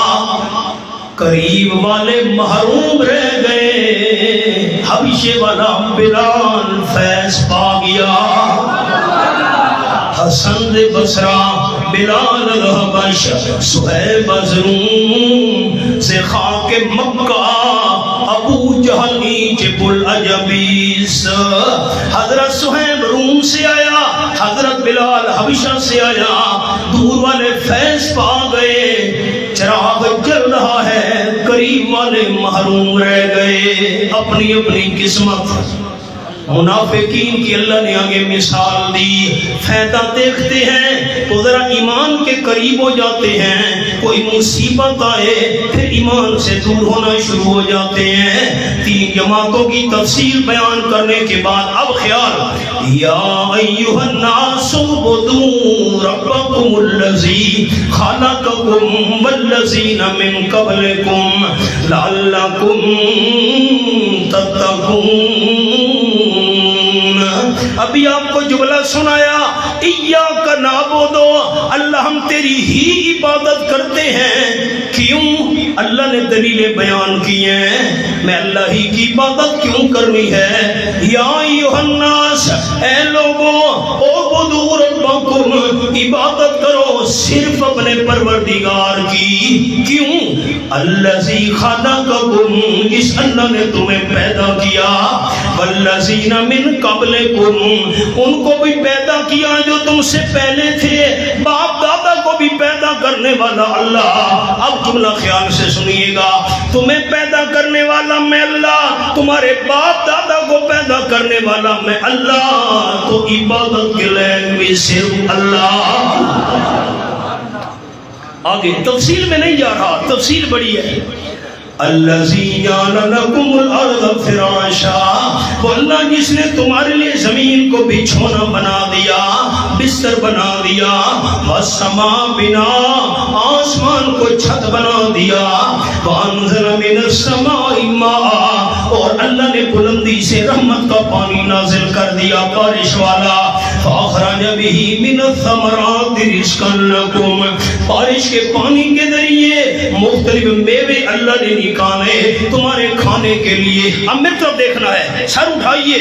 قریب والے محروم رہ گئے. حبشے والا بلال فیض پا گیا. حسن بصرہ، بلال الحبش، صہیب روم سے خاک مکہ، ابو جہل ایجب العجبیس. حضرت صہیب روم سے آیا، حضرت بلال حبشہ سے آیا، دور والے فیض پا گئے. چراغ جل رہا ہے، قریب والے محروم رہ گئے. اپنی اپنی قسمت. منافقین کی اللہ نے آگے مثال دی. فائدہ دیکھتے ہیں تو ذرا ایمان کے قریب ہو جاتے ہیں، کوئی مصیبت آئے پھر ایمان سے دور ہونا شروع ہو جاتے ہیں. 3 جماعتوں کی تفصیل بیان کرنے کے بعد اب خیال، یا ایھا الناس اعبدوا ربکم الذی خلقکم والذین من قبلکم لعلکم تتقون. ابھی آپ کو جملہ سنایا، ایاک نعبد، اللہ ہم تیری ہی عبادت کرتے ہیں. کیوں؟ اللہ نے دلیلیں بیان کی ہیں، میں اللہ ہی کی عبادت کیوں کرنی ہے. یا ایھا الناس، اے لوگوں، اعبدوا ربکم، عبادت کرو صرف اپنے پروردگار کی. کیوں؟ الذی خلقکم، جس اللہ نے تمہیں پیدا کیا، والذین من قبلکم، ان کو بھی پیدا کیا جو تم سے پہلے تھے. باپ دادا کو بھی پیدا کرنے والا اللہ. اب جملہ خیال سے سنیے گا، تمہیں پیدا کرنے والا میں اللہ، تمہارے باپ دادا کو پیدا کرنے والا میں اللہ، تو عبادت کے لائق بھی صرف اللہ. آگے تفصیل میں نہیں جا رہا، تفصیل بڑی ہے. الذی جعل لکم الارض فراشا، وہ اللہ جس نے تمہارے لیے زمین کو بچھونا بنا دیا، بستر بنا دیا. والسماء بناء، آسمان کو چھت بنا دیا. وانزل من السماء ماء، اور اللہ نے بلندی سے رحمت کا پانی نازل کر دیا، بارش والا. فاخرج به من الثمرات رزقا لکم، بارش کے پانی کے ذریعے مختلف میوے اللہ نے نکالے تمہارے کھانے کے لیے. اب میری طرف دیکھنا ہے، سر اٹھائیے.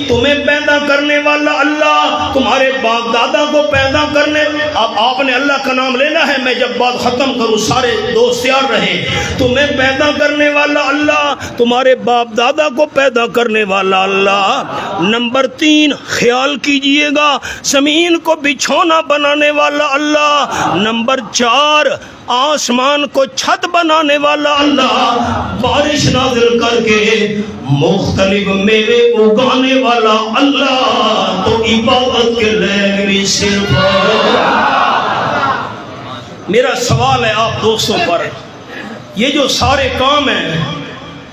تمہیں پیدا کرنے والا اللہ، تمہارے باپ دادا کو پیدا کرنے. اب آپ نے اللہ کا نام لینا ہے، میں جب بات ختم کروں سارے دوست تیار رہے. تمہیں پیدا کرنے والا اللہ، تمہارے باپ دادا کو پیدا کرنے والا اللہ. نمبر 3 خیال کیجئے گا، زمین کو بچھونا بنانے والا اللہ. نمبر 4 آسمان کو چھت بنانے والا اللہ. بارش نازل کر کے مختلف میوے اگانے والا اللہ. تو عبادت کے لائق بھی صرف. میرا سوال ہے آپ دوستوں پر، یہ جو سارے کام ہیں،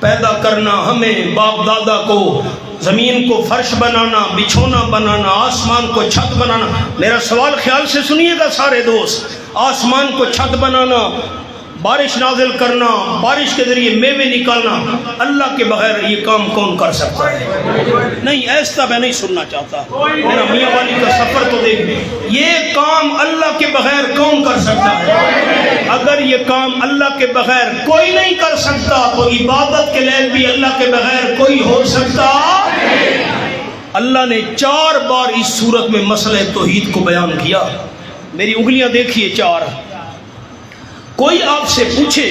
پیدا کرنا ہمیں، باپ دادا کو، زمین کو فرش بنانا، بچھونا بنانا، آسمان کو چھت بنانا. میرا سوال خیال سے سنیے گا سارے دوست. آسمان کو چھت بنانا، بارش نازل کرنا، بارش کے ذریعے میوے نکالنا، اللہ کے بغیر یہ کام کون کر سکتا ہے؟ نہیں، ایسا میں نہیں سننا چاہتا. میرا میاں والی کا سفر تو دیکھ، یہ کام اللہ کے بغیر کون کر سکتا ہے؟ اگر یہ کام اللہ کے بغیر کوئی نہیں کر سکتا تو عبادت کے لیے بھی اللہ کے بغیر کوئی ہو سکتا؟ اللہ نے 4 بار اس صورت میں مسئلہ توحید کو بیان کیا. میری انگلیاں دیکھیے 4. کوئی آپ سے پوچھے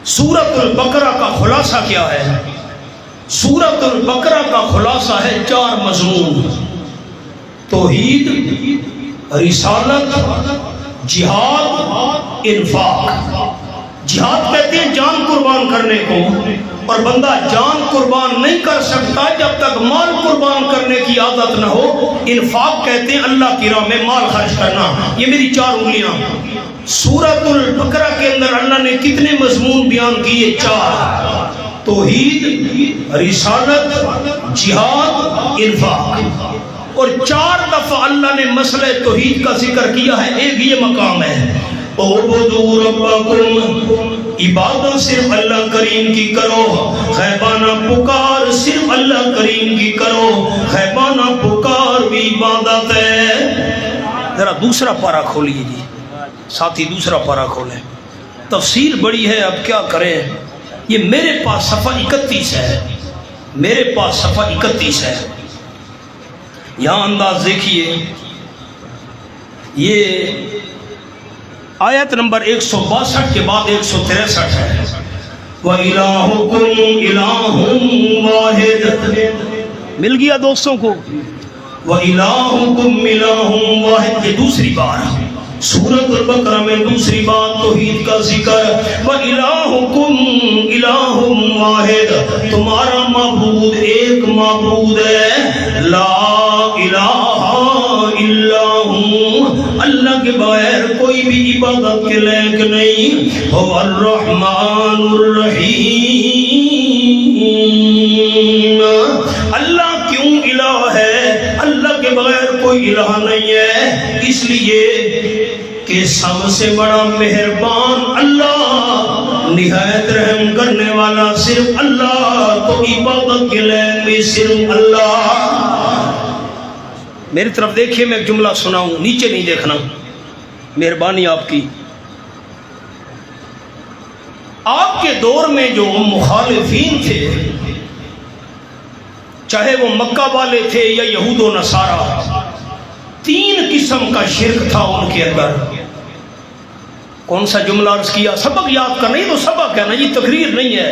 سورۃ البقرہ کا خلاصہ کیا ہے؟ سورۃ البقرہ کا خلاصہ ہے 4 مضمون: توحید، رسالت، جہاد، انفاق۔ جہاد کہتے ہیں جان قربان کرنے کو، اور بندہ جان قربان نہیں کر سکتا جب تک مال قربان کرنے کی عادت نہ ہو۔ انفاق کہتے ہیں اللہ کی راہ میں مال خرچ کرنا۔ یہ میری 4 انگلیاں۔ سورۃ البقرہ کے اندر اللہ نے کتنے مضمون بیان کیے؟ 4: توحید، رسالت، جہاد، انفاق۔ اور 4 دفعہ اللہ نے مسئلہ توحید کا ذکر کیا ہے۔ ایک یہ مقام ہے اعبدوا ربکم، عبادت صرف اللہ کریم کی کرو، غیبانہ پکار صرف اللہ کریم کی کرو، غیبانہ پکار بھی عبادت ہے۔ ذرا دوسرا پارہ کھولیے جی ساتھی، دوسرا پارہ کھولیں۔ تفصیل بڑی ہے، اب کیا کریں۔ یہ میرے پاس صفحہ 31 ہے، میرے پاس صفحہ 31 ہے۔ یہاں انداز دیکھیے، یہ آیت نمبر 162 کے بعد 163 ہے۔ وَإِلَٰهُكُمْ إِلَٰهٌ وَاحِدٌ، مل گیا دوستوں کو؟ وَإِلَٰهُكُمْ إِلَٰهٌ وَاحِدٌ، یہ دوسری بار سورۃ البقرہ میں دوسری بات توحید کا ذکر۔ وَإِلَٰهُكُمْ إِلَٰهٌ وَاحِدٌ، تمہارا معبود ایک معبود ہے، لا الہ الا ہوں، اللہ کے بغیر کوئی بھی عبادت کے لائق نہیں۔ هو الرحمن الرحیم، اللہ کیوں الہ ہے؟ اللہ کے بغیر کوئی الہ نہیں ہے، اس لیے کہ سب سے بڑا مہربان اللہ، نہایت رحم کرنے والا صرف اللہ، تو عبادت کے لائق بھی صرف اللہ۔ میری طرف دیکھیے، میں ایک جملہ سناؤں، نیچے نہیں دیکھنا، مہربانی آپ کی۔ آپ کے دور میں جو مخالفین تھے، چاہے وہ مکہ والے تھے یا یہود و نصارہ، 3 قسم کا شرک تھا ان کے اندر۔ کون سا جملہ عرض کیا؟ سبق یاد کرنا، یہ تو سبق ہے نا، یہ تقریر نہیں ہے۔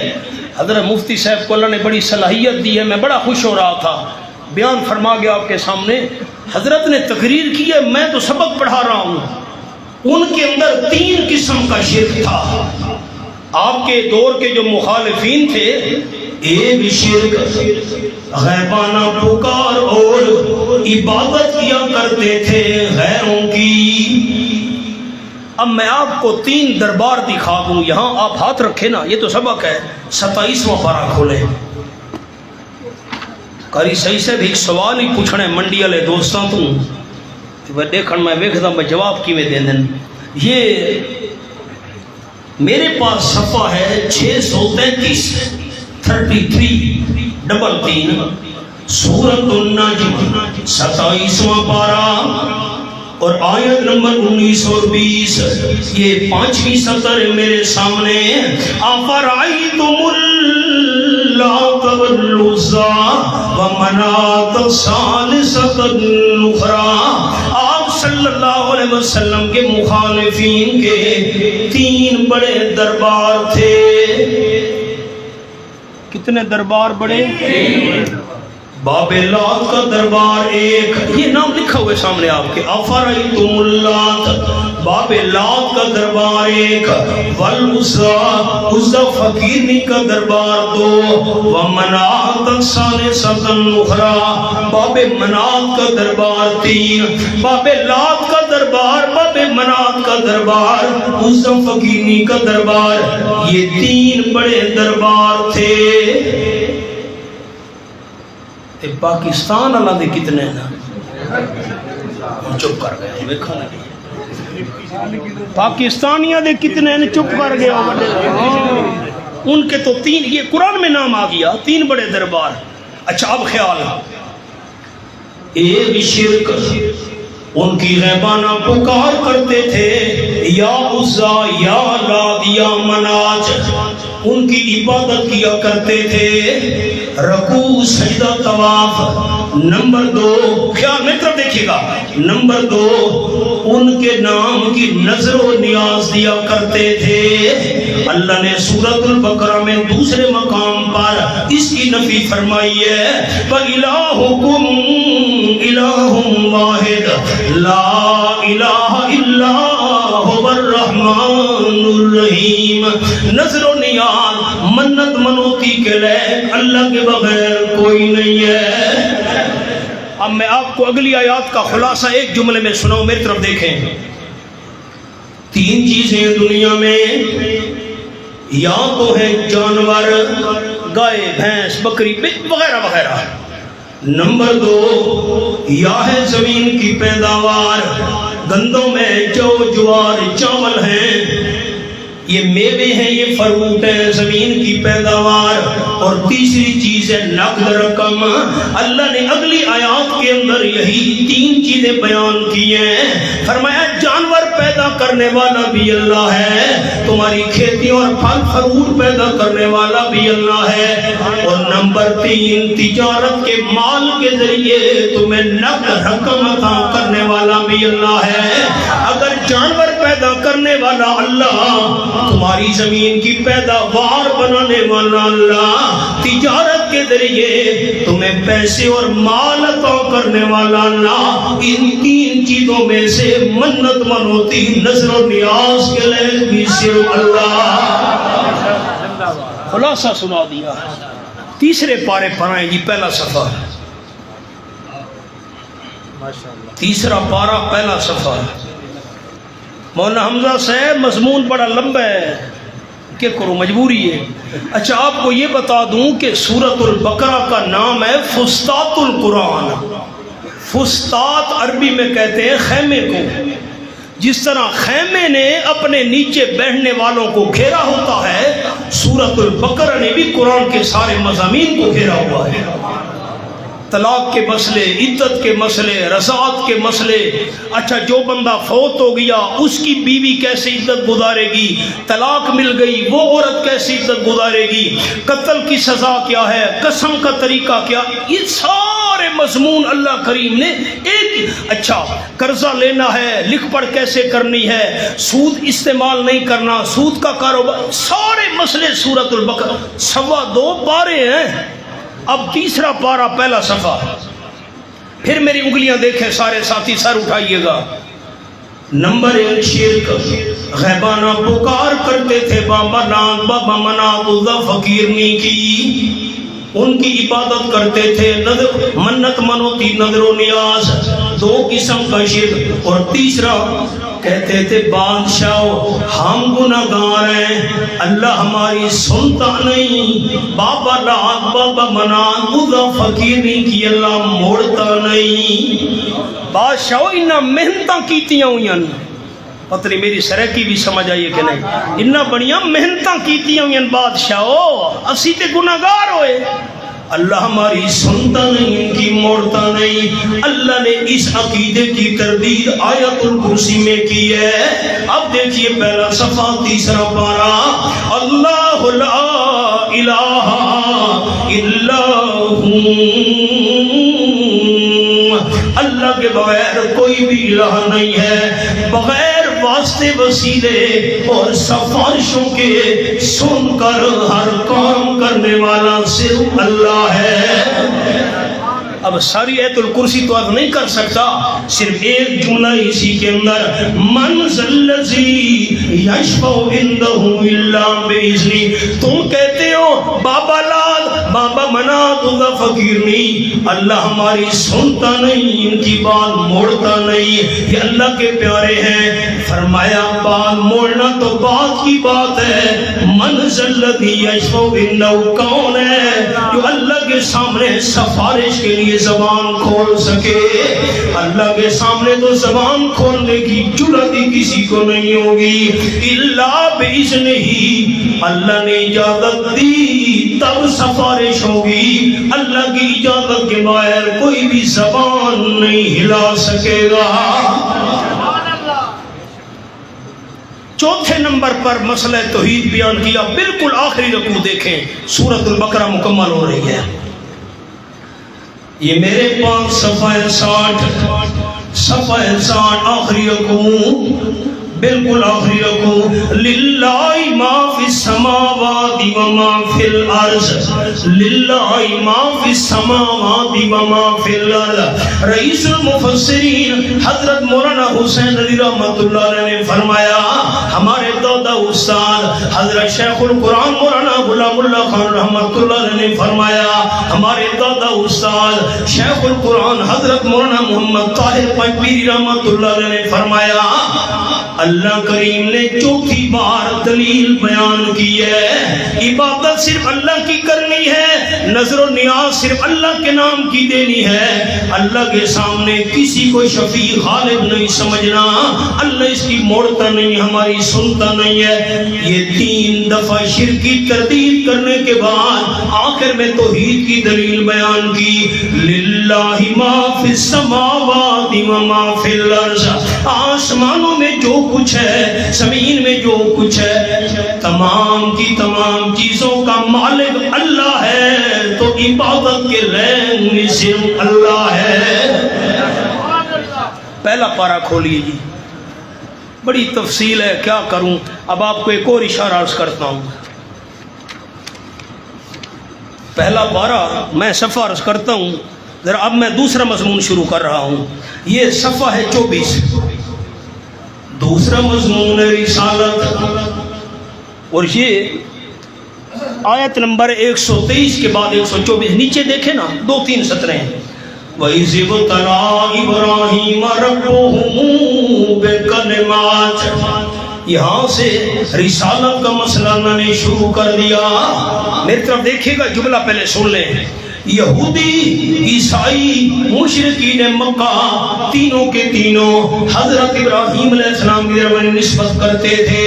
حضرت مفتی صاحب کو اللہ نے بڑی صلاحیت دی ہے، میں بڑا خوش ہو رہا تھا، بیان فرما گیا آپ کے سامنے۔ حضرت نے تقریر کی ہے، میں تو سبق پڑھا رہا ہوں۔ ان کے اندر 3 قسم کا شرک تھا۔ آپ کے دور کے جو مخالفین تھے، ایک شرک غیبانہ پکار اور عبادت کیا کرتے تھے غیروں کی۔ اب میں آپ کو 3 دربار دکھا دوں، یہاں آپ ہاتھ رکھے نا، یہ تو سبق ہے۔ 27واں پارہ کھولے۔ کاری صحیح سے بھی ایک سوال ہی پوچھنا ہے منڈی والے دوستاں تو دیکھن میں ویکھدا میں جواب کی میں دے دیں۔ یہ میرے پاس صفحہ ہے 633 33 سورۃ النجم 27واں پارہ اور آیت نمبر 19 اور 20۔ یہ 5ویں سطر میرے سامنے۔ افرأیتم اللات والعزیٰ ومناۃ الثالثۃ الاخری۔ آپ صلی اللہ علیہ وسلم کے مخالفین کے 3 بڑے دربار تھے۔ کتنے دربار بڑے؟ باب لات کا دربار ایک، یہ نام لکھا ہوئے سامنے آپ کے، افرأیتم اللات، باب لات کا دربار ایک، والعزیٰ، عزیٰ فقیرنی کا دربار 2، ومناۃ الثالثۃ الاخری، باب منات کا دربار 3۔ باب لات کا دربار، باب منات کا دربار، عزیٰ فقیرنی کا دربار، یہ 3 بڑے دربار تھے۔ پاکستان اللہ دے کتنے ہیں؟ چپ کر گئے، دیکھا نہیں پاکستانیاں دے کتنے ہیں؟ چپ کر گئے۔ ان کے تو 3، یہ قرآن میں نام آ گیا، 3 بڑے دربار۔ اچھا اب خیال، ایک شرک ان کی غیبانہ پکار کرتے تھے، یا عزیٰ یا لات یا منات، ان کی عبادت کیا کرتے تھے۔ رکوع سجدہ طواف۔ نمبر 2 خیال میں طرف دیکھیے گا، نمبر 2 ان کے نام کی نظر و نیاز دیا کرتے تھے۔ اللہ نے سورۃ البقرہ میں دوسرے مقام پر اس کی نفی فرمائی ہے، فَإِلَٰهُكُمْ إِلَٰهٌ وَاحِدٌ لَا إِلَٰهَ إِلَّا هُوَ الرَّحْمَٰنُ الرَّحِيمُ۔ نظر و نیاز منت منوتی کے لائق اللہ کے بغیر کوئی نہیں ہے۔ اب میں آپ کو اگلی آیات کا خلاصہ ایک جملے میں سناؤں، میری طرف دیکھیں۔ 3 چیزیں دنیا میں، یا تو ہے جانور، گائے بھینس بکری وغیرہ وغیرہ، نمبر 2 یا ہے زمین کی پیداوار، گندوں میں جو جوار چاول ہیں، یہ میوے ہیں، یہ فروٹ ہے، زمین کی پیداوار، اور تیسری چیز ہے نقد رقم۔ اللہ نے اگلی آیات کے اندر یہی 3 چیزیں بیان کی ہیں، فرمایا جانور پیدا کرنے والا بھی اللہ ہے، تمہاری کھیتی اور پھل فروٹ پیدا کرنے والا بھی اللہ ہے، اور نمبر 3 تجارت کے مال کے ذریعے تمہیں نقد رقم عطا کرنے والا بھی اللہ ہے۔ اگر جانور پیدا کرنے والا اللہ، تمہاری زمین کی پیداوار بنانے والا اللہ، تجارت کے ذریعے تمہیں پیسے اور مال عطا کرنے والا اللہ، ان 3 چیزوں میں سے منت منوتی نظر و نیاز کے لئے بھی صرف اللہ۔ خلاصہ سنا دیا۔ تیسرے پارے پر آئیں جی، پہلا صفحہ، تیسرا پارہ پہلا صفحہ۔ مولانا حمزہ صاحب مضمون بڑا لمبا ہے، کیا کروں مجبوری ہے۔ اچھا آپ کو یہ بتا دوں کہ سورۃ البقرہ کا نام ہے فسطاط القرآن۔ فسطاط عربی میں کہتے ہیں خیمے کو، جس طرح خیمے نے اپنے نیچے بیٹھنے والوں کو گھیرا ہوتا ہے، سورۃ البقرہ نے بھی قرآن کے سارے مضامین کو گھیرا ہوا ہے۔ طلاق کے مسئلے، عدت کے مسئلے، رضاعت کے مسئلے، اچھا جو بندہ فوت ہو گیا اس کی بیوی کیسے عدت گزارے گی، طلاق مل گئی وہ عورت کیسے عدت گزارے گی، قتل کی سزا کیا ہے، قسم کا طریقہ کیا، یہ سارے مضمون اللہ کریم نے ایک۔ اچھا قرضہ لینا ہے، لکھ پڑھ کیسے کرنی ہے، سود استعمال نہیں کرنا، سود کا کاروبار، سارے مسئلے سورۃ البقرہ، 2.25 پارے ہیں۔ اب تیسرا پارہ پہلا صفحہ، پھر میری انگلیاں دیکھیں سارے ساتھی، سر اٹھائیے گا۔ نمبر 1 شرک، غیبانہ پکار کرتے تھے بابا نات، بابا منات، عزا فقیرنی کی، ان کی عبادت کرتے تھے، نظر منت منوتی نظر و نیاز، 2 قسم کا شرک۔ اور تیسرا کہتے تھے بادشاہ ہم گناہگار ہیں، اللہ ہماری سنتا نہیں، بابا لات بابا منات عزا فقیرنی کی اللہ موڑتا نہیں۔ بادشاہ انہاں محنتاں کیتیاں ہوئیاں، پتہ نہیں میری سرکی بھی سمجھ آئیے کہ نہیں، انہاں بڑیاں محنتاں کیتیاں ہوئیاں بادشاہ، اسی تے گناہگار ہوئے، اللہ ہماری سنتا نہیں، ان کی موڑتا نہیں۔ اللہ نے اس عقیدے کی تردید آیت الکرسی میں کی ہے۔ اب دیکھیے پہلا صفحہ تیسرا پارہ، اللہ لا الہ الا ہوا، اللہ کے بغیر کوئی بھی الہ نہیں ہے، بغیر واسطے وسیلے اور سفارشوں کے سن کر ہر کام کرنے والا صرف اللہ ہے۔ اب ساری آیت الکرسی تو عرض نہیں کر سکتا، صرف ایک جملہ اسی کے اندر، من ذا الذی یشفع عندہ الا باذنہ۔ تم کہتے ہو بابا لات بابا منات عزا فقیرنی، اللہ ہماری سنتا نہیں، ان کی بات موڑتا نہیں، یہ اللہ کے پیارے ہیں۔ فرمایا بات موڑنا تو بات کی بات ہے، من ذا الذی یشفع عندہ، کون ہے جو اللہ کے سامنے سفارش کے لیے زبان کھول سکے؟ اللہ کے سامنے تو زبان کھولنے کی جرأت ہی کسی کو نہیں ہوگی، الا باذنہ، اللہ نے اجازت دی تب سفارش ہوگی، اللہ کی اجازت کے بغیر کوئی بھی زبان نہیں ہلا سکے گا۔ چوتھے نمبر پر مسئلہ توحید بیان کیا، بالکل آخری رکوع دیکھیں، سورۃ البقرہ مکمل ہو رہی ہے۔ یہ میرے پاس صفحہ 60 آخری رکوع، بالکل آخری رکوع، للہ ما فی السماوات و ما فی الارض، للہ ما فی السماوات و ما فی الارض۔ رئیس المفسرین حضرت مولانا حسین علی رحمۃ اللہ علیہ نے فرمایا، ہمارے دادا استاد حضرت شیخ القرآن مولانا غلام اللہ خان رحمۃ اللہ علیہ نے فرمایا، ہمارے دادا استاد شیخ القرآن حضرت مولانا محمد طاہر پنجپیری رحمۃ اللہ علیہ نے فرمایا، اللہ کریم نے چوتھی بار دلیل بیان کی ہے، عبادت صرف اللہ کی کرنی ہے، نظر و نیاز صرف اللہ کے نام کی دینی ہے، اللہ کے سامنے کسی کو شفیع غالب نہیں سمجھنا، اللہ اس کی موڑتا نہیں، ہماری سنتا نہیں ہے۔ یہ 3 دفعہ شرک کی تردید کرنے کے بعد آخر میں توحید کی دلیل بیان کی، للہ ما فی السماوات و ما فی الارض، آسمانوں میں جو کچھ ہے، زمین میں جو کچھ ہے، تمام کی تمام چیزوں کا مالک اللہ ہے، تو عبادت کے رینگ میں صرف اللہ ہے۔ پہلا پارہ کھولیے جی، بڑی تفصیل ہے، کیا کروں، اب آپ کو ایک اور اشارہ عرض کرتا ہوں۔ پہلا پارہ میں صفحہ عرض کرتا ہوں ذرا، اب میں دوسرا مضمون شروع کر رہا ہوں۔ یہ صفحہ ہے 24، دوسرا مضمون ہے رسالت، اور یہ آیت نمبر 123 کے بعد 124 نیچے دیکھیں نا، 2-3 سطریں ہیں۔ وَإِذِ ابْتَلَىٰ إِبْرَاهِيمَ رَبُّهُ بِكَلِمَاتٍ، یہاں سے رسالت کا مسئلہ میں نے شروع کر دیا۔ میری طرف دیکھیے گا، جملہ پہلے سن لیں۔ یہودی، عیسائی، مشرکین مکہ تینوں کے تینوں حضرت ابراہیم علیہ السلام کی طرف نسبت کرتے تھے۔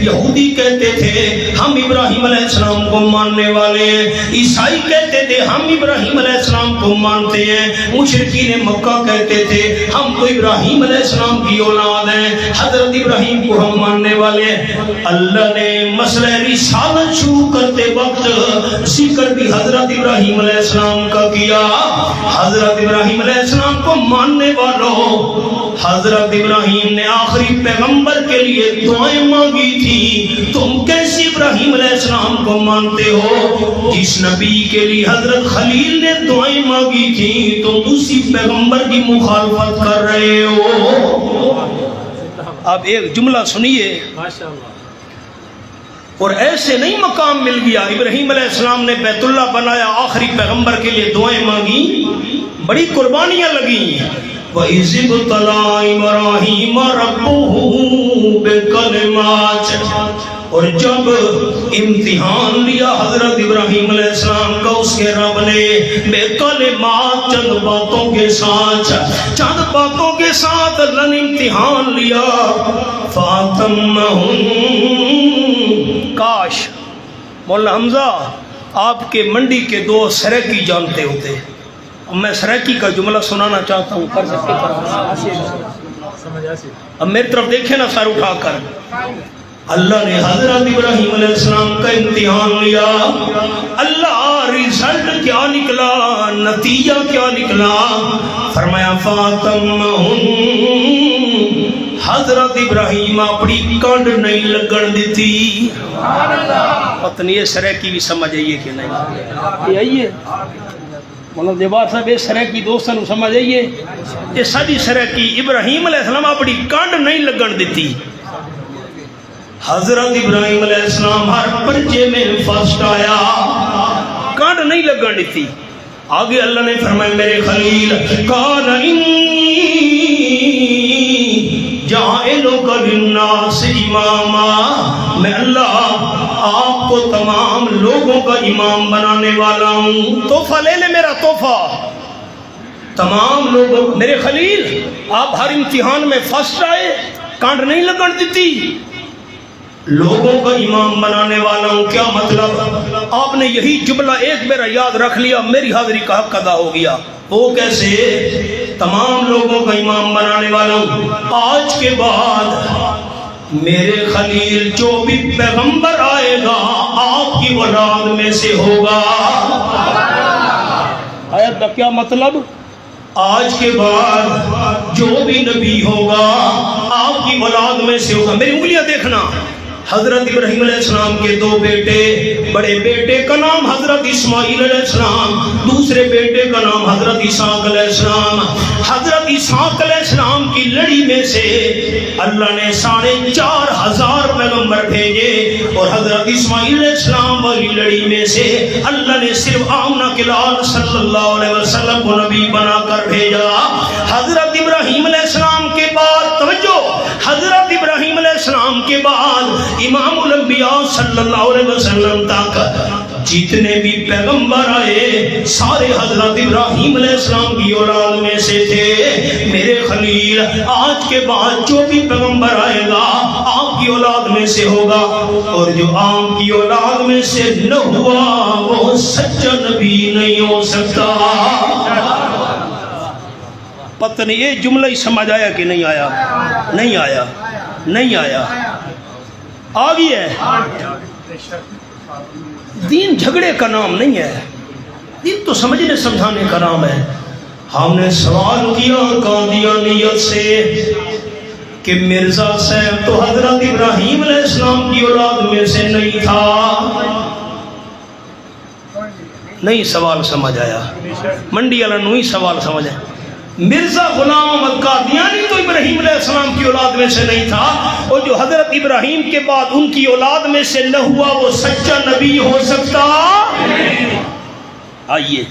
یہودی کہتے تھے ہم ابراہیم علیہ السلام کو ماننے والے ہیں، عیسائی کہتے تھے ہم ابراہیم علیہ السلام کو مانتے ہیں، مشرکین مکہ کہتے تھے ہم تو ابراہیم علیہ السلام کی اولاد ہیں، حضرت ابراہیم کو ہم ماننے والے ہیں۔ اللہ نے مسئلہ رسالت شروع کرتے وقت ذکر بھی حضرت ابراہیم علیہ السلام کا کیا۔ حضرت ابراہیم علیہ السلام کو ماننے والوں، حضرت ابراہیم نے آخری پیغمبر کے لیے دعائیں مانگی تھی، تم کیسے ابراہیم علیہ السلام کو مانتے ہو؟ جس نبی کے لیے حضرت خلیل نے دعائیں مانگی تھی تم اسی پیغمبر کی مخالفت کر رہے ہو۔ اب ایک جملہ سنیے، اور ایسے نہیں مقام مل گیا، ابراہیم علیہ السلام نے بیت اللہ بنایا، آخری پیغمبر کے لیے دعائیں مانگی، بڑی قربانیاں لگیں۔ وَإِذِ ابْتَلَىٰ إِبْرَاهِيمَ رَبُّهُ بِكَلِمَاتٍ، اور جب امتحان لیا حضرت ابراہیم علیہ السلام کا اس کے رب نے بے کلمات، چند باتوں کے ساتھ اللہ نے امتحان لیا۔ فَأَتَمَّهُنَّ، کاش مولانا حمزہ آپ کے منڈی کے 2 سریکی جانتے ہوتے، اب میں سریکی کا جملہ سنانا چاہتا ہوں، کر سکتے اب میری طرف دیکھیں نا سر اٹھا کر۔ اللہ نے حضرت ابراہیم علیہ السلام کا امتحان لیا، اللہ رزلٹ کیا نکلا، نتیجہ کیا نکلا؟ فرمایا فاتمہن، حضرت ابراہیم اپنی کنڈ نہیں لگن دیتی۔ پتہ نہیں یہ سریکی بھی سمجھ آئیے کہ نہیں؟ یہ آئیے مولانا دیبار صاحب، یہ سریکی دوستوں سمجھ آئیے، یہ ساری سریکی ابراہیم علیہ السلام اپنی کنڈ نہیں لگن دیتی۔ حضرت ابراہیم علیہ السلام ہر پرچے میں فرسٹ آیا، کنڈ نہیں لگن دیتی۔ آگے اللہ نے فرمایا میرے خلیل قال انی جاعلک للناس اماما، میں اللہ آپ کو تمام لوگوں کا امام بنانے والا ہوں۔ تحفہ لے لے میرا تحفہ، تمام لوگوں، میرے خلیل آپ ہر امتحان میں فرسٹ آئے، کانڈ نہیں لگن دیتی، لوگوں کا امام بنانے والا ہوں۔ کیا مطلب؟ آپ نے یہی جملہ ایک میرا یاد رکھ لیا، میری حاضری کا حق ادا ہو گیا۔ وہ کیسے؟ تمام لوگوں کا امام بنانے والا ہوں، آج کے بعد میرے خلیل جو بھی پیغمبر آئے گا آپ کی اولاد میں سے ہوگا۔ آیا آیت کا کیا مطلب؟ آج کے بعد جو بھی نبی ہوگا آپ کی اولاد میں سے ہوگا. میری انگلیاں دیکھنا. حضرت ابراہیم علیہ السلام کے دو بیٹے، بڑے بیٹے کا نام حضرت اسماعیل علیہ السلام، دوسرے بیٹے کا نام حضرت اسحاق علیہ السلام. حضرت اسحاق علیہ السلام کی لڑی میں سے اللہ نے 4,500 پیغمبر بھیجے، اور حضرت اسماعیل علیہ السلام والی لڑی میں سے اللہ نے صرف آمنہ کے لال صلی اللہ علیہ وسلم کو نبی بنا کر بھیجا. حضرت ابراہیم علیہ السلام کے بعد توجہ، حضرت ابراہیم علیہ السلام کے بعد امام الانبیاء صلی اللہ علیہ وسلم تک جتنے بھی پیغمبر آئے سارے حضرت ابراہیم علیہ السلام کی اولاد میں سے تھے. میرے خلیل آج کے بعد جو بھی پیغمبر آئے گا آپ کی اولاد میں سے ہوگا، اور جو آپ کی اولاد میں سے نہ ہوا وہ سچا نبی نہیں ہو سکتا. پتہ نہیں یہ جملہ ہی سمجھ آیا کہ نہیں آیا؟ نہیں آیا، نہیں آیا. آ گئی ہے. دین جھگڑے کا نام نہیں ہے، دین تو سمجھنے سمجھانے کا نام ہے. ہم نے سوال کیا قادیانیت سے کہ مرزا صاحب تو حضرت ابراہیم علیہ السلام کی اولاد میں سے نہیں تھا. نہیں سوال سمجھ آیا، منڈی والا نہیں سوال سمجھ آیا. مرزا غلام احمد قادیانی تو ابراہیم علیہ السلام کی اولاد میں سے نہیں تھا، اور جو حضرت ابراہیم کے بعد ان کی اولاد میں سے نہ ہوا وہ سچا نبی ہو سکتا؟ آئیے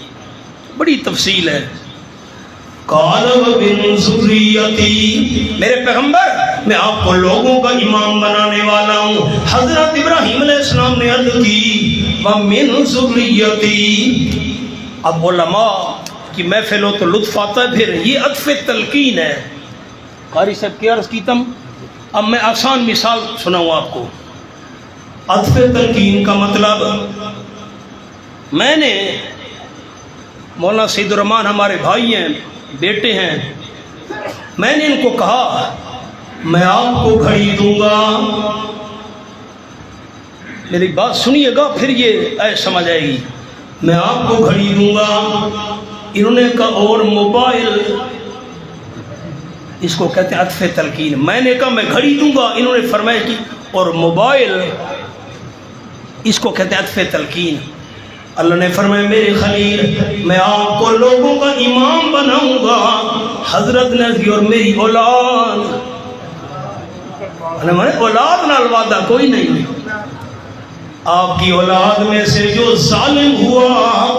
بڑی تفصیل ہے. قال ومن ذریتی، میرے پیغمبر میں آپ کو لوگوں کا امام بنانے والا ہوں. حضرت ابراہیم علیہ السلام نے عرض کی ومن ذریتی. اب علماء کی محفل ہو تو لطف آتا ہے، پھر یہ عطف تلقین ہے. قاری صاحب کی عرض کیتم، اب میں آسان مثال سناؤں آپ کو. عطف تلقین کا مطلب، میں نے مولانا سید الرحمان ہمارے بھائی ہیں، بیٹے ہیں، میں نے ان کو کہا میں آپ کو گھڑی دوں گا. میری بات سنیے گا پھر یہ اے سمجھ آئے گی. میں آپ کو گھڑی دوں گا. انہوں نے کہا اور موبائل، اس کو کہتے ہیں عطف تلقین. میں نے کہا میں گھڑی دوں گا، انہوں نے فرمایا کہ اور موبائل، اس کو کہتے ہیں عطف تلقین. اللہ نے فرمایا میرے خلیل میں آپ کو لوگوں کا امام بناؤں گا. حضرت نے اور میری اولاد، اولاد نال وعدہ کوئی نہیں، آپ کی اولاد میں سے جو ظالم ہوا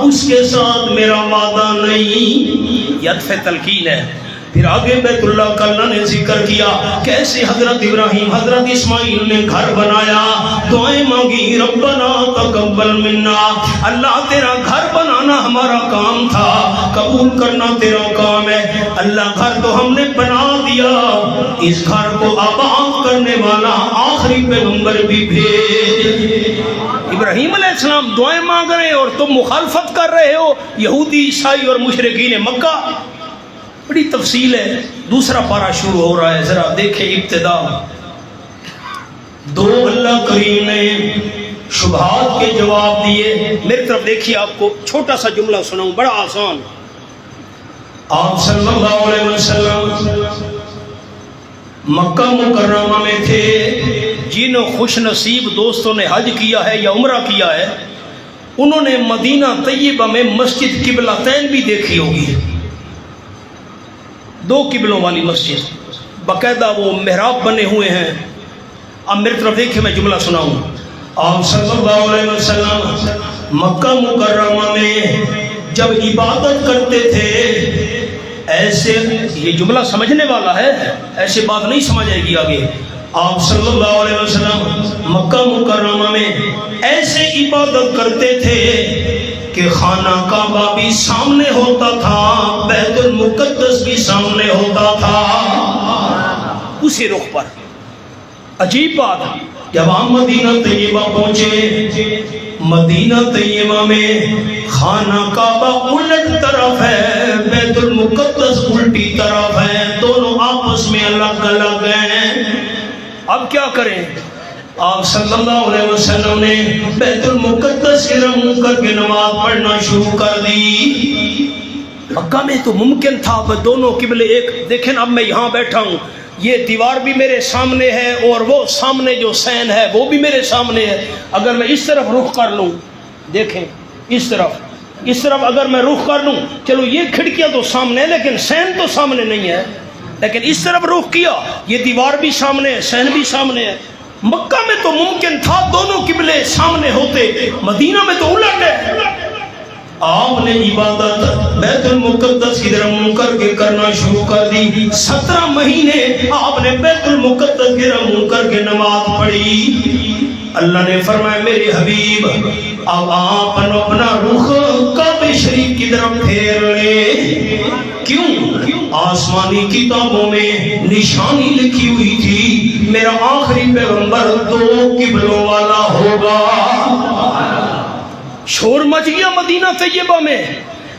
اس کے ساتھ میرا وعدہ نہیں. یہ عطف تلقین ہے. پھر آگے بیت اللہ کا اللہ نے ذکر کیا کیسے حضرت ابراہیم حضرت اسماعیل نے گھر بنایا، دعائیں مانگی ربنا تقبل منا. اللہ تیرا گھر بنانا ہمارا کام تھا، قبول کرنا تیرا کام ہے. اللہ گھر تو ہم نے بنا دیا، اس گھر کو آباد کرنے والا آخری پیغمبر بھی بھیج. ابراہیم علیہ السلام دعائیں مانگ رہے ہیں اور تم مخالفت کر رہے ہو، یہودی عیسائی اور مشرکین مکہ. بڑی تفصیل ہے. دوسرا پارہ شروع ہو رہا ہے، ذرا دیکھیں ابتدا. دو اللہ کریم نے شبہات کے جواب دیے. میری طرف دیکھیے، آپ کو چھوٹا سا جملہ سناؤں، بڑا آسان. آپ صلی اللہ علیہ وسلم مکہ مکرمہ میں تھے. جن خوش نصیب دوستوں نے حج کیا ہے یا عمرہ کیا ہے انہوں نے مدینہ طیبہ میں مسجد قبلتین بھی دیکھی ہوگی. دو قبلوں والی مسجد، باقاعدہ وہ محراب بنے ہوئے ہیں. اب میری طرف دیکھیں، میں جملہ سناؤں. آپ صلی اللہ علیہ وسلم مکہ مکرمہ میں جب عبادت کرتے تھے، ایسے یہ جملہ سمجھنے والا ہے، ایسے بات نہیں سمجھ آئے گی آگے. آپ صلی اللہ علیہ وسلم مکہ مکرمہ میں ایسے عبادت کرتے تھے کہ خانہ کعبہ بھی سامنے ہوتا تھا، بیت المقدس بھی سامنے ہوتا تھا، اسی رخ پر. عجیب بات، جب آپ مدینہ طیبہ پہنچے، مدینہ طیبہ میں خانہ کعبہ الٹ طرف ہے، بیت المقدس الٹی طرف ہے، دونوں آپس میں الگ الگ ہیں. اب کیا کریں؟ آپ صلی اللہ علیہ وسلم نے بیت المقدس کے رنگ کر کے نماز پڑھنا شروع کر دی. مکہ میں تو ممکن تھا وہ دونوں قبلے ایک. دیکھیں اب میں یہاں بیٹھا ہوں, یہ دیوار بھی میرے سامنے ہے اور وہ سامنے جو سین ہے وہ بھی میرے سامنے ہے. اگر میں اس طرف رخ کر لوں, دیکھیں اس طرف اگر میں رخ کر لوں, چلو یہ کھڑکیاں تو سامنے ہے لیکن سین تو سامنے نہیں ہے. لیکن اس طرف رخ کیا, یہ دیوار بھی سامنے ہے, سین بھی سامنے ہے. مکہ میں تو ممکن تھا دونوں قبلے سامنے ہوتے, مدینہ میں تو الٹ ہے. آپ نے عبادت بیت المقدس کی طرف منہ کر کے کرنا شروع کر دی. 17 مہینے آپ نے بیت المقدس کی طرف منہ کر کے نماز پڑھی. اللہ نے فرمایا میرے حبیب اب آپ اپنا رخ کعبہ شریف کی طرف پھیر لے. کیوں؟ آسمانی کتابوں میں نشانی لکھی ہوئی تھی, میرا آخری پیغمبر 2 قبلوں والا ہوگا. شور مچ گیا مدینہ طیبہ میں.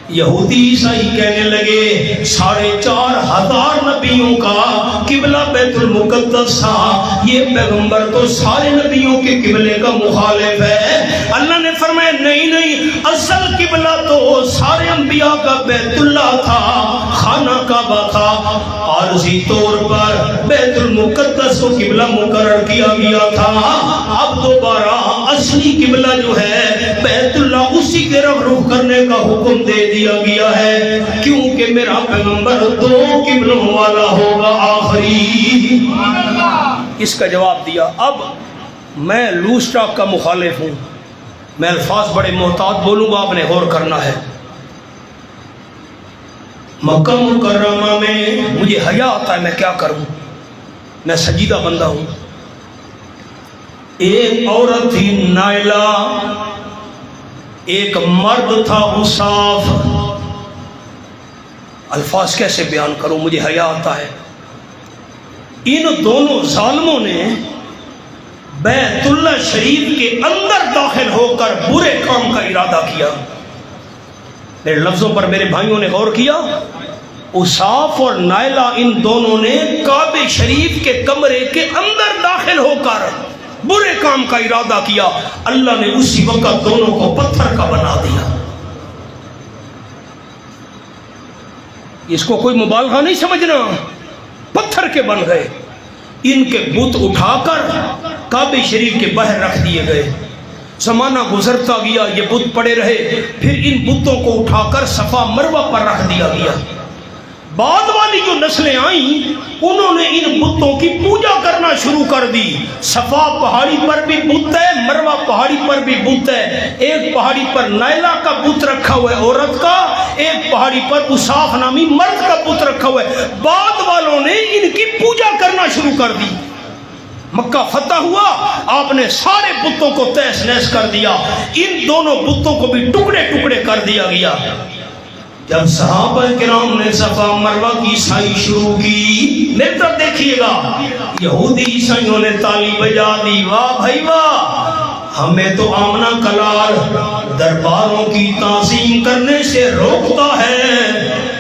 یہودی عیسائی کہنے لگے 4,500 نبیوں کا قبلہ بیت المقدس تھا, یہ پیغمبر تو سارے نبیوں کے قبلے کا مخالف ہے. اللہ نے فرمایا نہیں, اصل قبلہ تو سارے انبیاء کا بیت اللہ تھا, خانہ کعبہ تھا. عارضی طور پر بیت المقدس کو قبلہ مقرر کیا گیا تھا. اب دوبارہ اصلی قبلہ جو ہے بیت اللہ, اسی کی طرف رخ کرنے کا حکم دے دیا گیا ہے, کیونکہ میرا پیغمبر 2 قبلوں والا ہوگا آخری. اس کا جواب دیا. اب میں لوز ٹاک کا مخالف ہوں, میں الفاظ بڑے محتاط بولوں گا, آپ نے غور کرنا ہے. مکہ مکرمہ میں مجھے حیا آتا ہے, میں کیا کروں, میں سجیدہ بندہ ہوں. ایک عورت تھی نائلہ, ایک مرد تھا عصاف. الفاظ کیسے بیان کروں, مجھے حیا آتا ہے. ان دونوں ظالموں نے بیت اللہ شریف کے اندر داخل ہو کر برے کام کا ارادہ کیا. میرے لفظوں پر میرے بھائیوں نے غور کیا. عصاف اور نائلہ ان دونوں نے کعبہ شریف کے کمرے کے اندر داخل ہو کر برے کام کا ارادہ کیا. اللہ نے اسی وقت دونوں کو پتھر کا بنا دیا. اس کو کوئی مبالغہ نہیں سمجھنا, پتھر کے بن گئے. ان کے بت اٹھا کر کعبہ شریف کے باہر رکھ دیے گئے. زمانہ گزرتا گیا, یہ بت پڑے رہے. پھر ان بتوں کو اٹھا کر صفا مروہ پر رکھ دیا گیا. بعد والی جو نسلیں آئیں انہوں نے ان بتوں کی پوجا کرنا شروع کر دی. صفا پہاڑی پر بھی بت ہے, مروہ پہاڑی پر بھی بت ہے. ایک پہاڑی پر نائلہ کا بت رکھا ہوا ہے عورت کا, ایک پہاڑی پر عصاف نامی مرد کا بت رکھا ہوا ہے. بعد والوں نے ان کی پوجا کرنا شروع کر دی. مکہ فتح ہوا, آپ نے سارے بتوں کو تہس نہس کر دیا. ان دونوں بتوں کو بھی ٹکڑے ٹکڑے کر دیا گیا. جب صحابہ کرام نے صفا مروہ کی سائی شروع کی, میری طرف دیکھیے گا, یہودی عیسائیوں نے تالی بجا دی. واہ بھائی واہ, ہمیں تو آمنہ کلال درباروں کی تعظیم کرنے سے روکتا ہے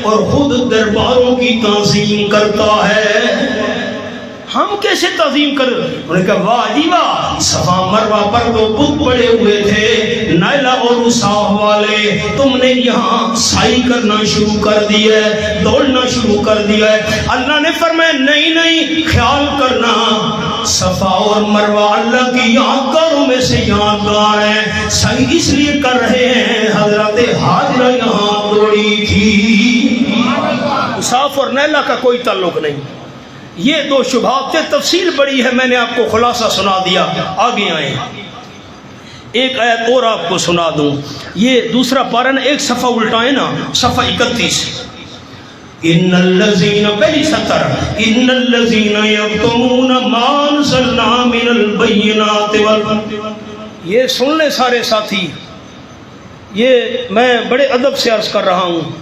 اور خود درباروں کی تعظیم کرتا ہے. ہم کیسے تعظیم کر؟ انہوں نے کہا واہ جی واہ, صفا مروہ پر تو بت پڑے ہوئے تھے نائلہ اور عصاف والے, تم نے یہاں سائی کرنا شروع کر دیا ہے, دوڑنا شروع کر دیا ہے. اللہ نے فرمایا نہیں, خیال کرنا صفا اور مروہ اللہ کی یادگاروں میں سے یادگار ہے. سائی اس لیے کر رہے ہیں, حضرت حاجرہ یہاں دوڑی تھی. عصاف اور نائلہ کا کوئی تعلق نہیں. یہ 2 شبہات تھے, تفصیل بڑی ہے, میں نے آپ کو خلاصہ سنا دیا. آگے آئیں, ایک آیت اور آپ کو سنا دوں. یہ دوسرا پارہ نا, ایک صفحہ الٹائیں نا, صفحہ 31. ان الذین, پہلی سطر, ان الذین یکتمون ما انزلنا من البینات والہدی. یہ سن لیں سارے ساتھی, یہ میں بڑے ادب سے عرض کر رہا ہوں.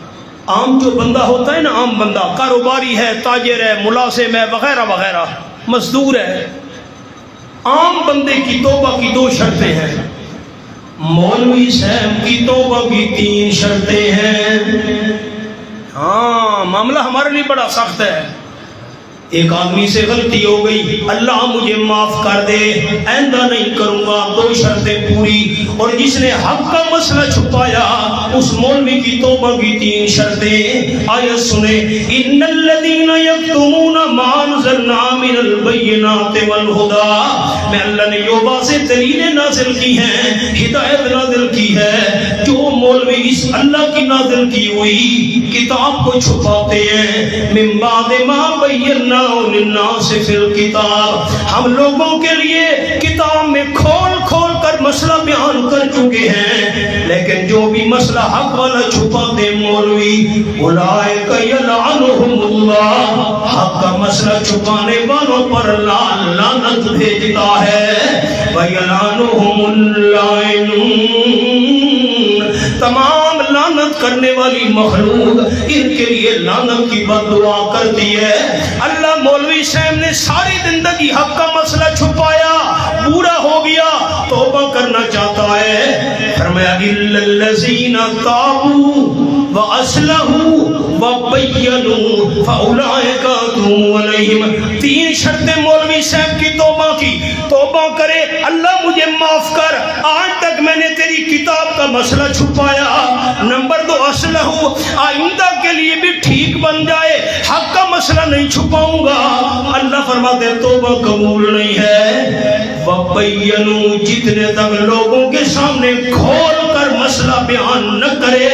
عام جو بندہ ہوتا ہے نا, عام بندہ, کاروباری ہے, تاجر ہے, ملازم ہے, وغیرہ وغیرہ, مزدور ہے, عام بندے کی توبہ کی 2 شرطیں ہیں. مولوی صاحب کی توبہ کی 3 شرطیں ہیں. ہاں, معاملہ ہمارے لیے بڑا سخت ہے. ایک آدمی سے غلطی ہو گئی، اللہ مجھے معاف کر دے، آئندہ نہیں کروں گا، 2 شرطیں پوری۔ اور جس نے حق کا مسئلہ چھپایا اس مولوی کی توبہ کی 3 شرطیں۔ آیت سنیں، ان الذین یکتمون ما انزلنا من البینات والہدی، میں اللہ نے یہ واضح دلیلیں نازل کی ہیں، ہدایت نازل کی ہے۔ جو مولوی اس اللہ کی نازل کی ہوئی کتاب کو چھپاتے ہیں، من بعد ما بینا للناس فی الکتاب، ہم لوگوں کے لیے کتاب میں کھول کھول کر مسئلہ بیان کر چکے ہیں، لیکن جو بھی مسئلہ حق والا چھپاتے مولوی، اولئک یلعنہم اللہ، حق کا مسئلہ چھپانے والوں پر اللہ لعنت بھیجتا ہے۔ ویلعنہم اللاعنون، تمام لعنت کرنے والی مخلوق ان کے لیے لعنت کی بد دعا کرتی ہے۔ اللہ مولوی صاحب نے ساری زندگی حق کا مسئلہ چھپایا، پورا ہو گیا، توبہ کرنا چاہتا ہے، فرمایا الا الذین تابوا واصلحوا وبینوا فاولئک اتوب علیہم۔ 3 شرطیں مولوی صاحب کی توبہ کی، توبہ کرے، اللہ مجھے معاف کر، آج تک میں نے تیری کتاب کا مسئلہ چھپایا۔ نمبر 2 اصلحوا، آئندہ کے لیے بھی ٹھیک بن جائے، حق کا مسئلہ نہیں چھپاؤں گا۔ اللہ فرماتے ہیں توبہ قبول نہیں ہے۔ وبینوا، جتنے تک لوگوں کے سامنے کھول کر مسئلہ بیان نہ کرے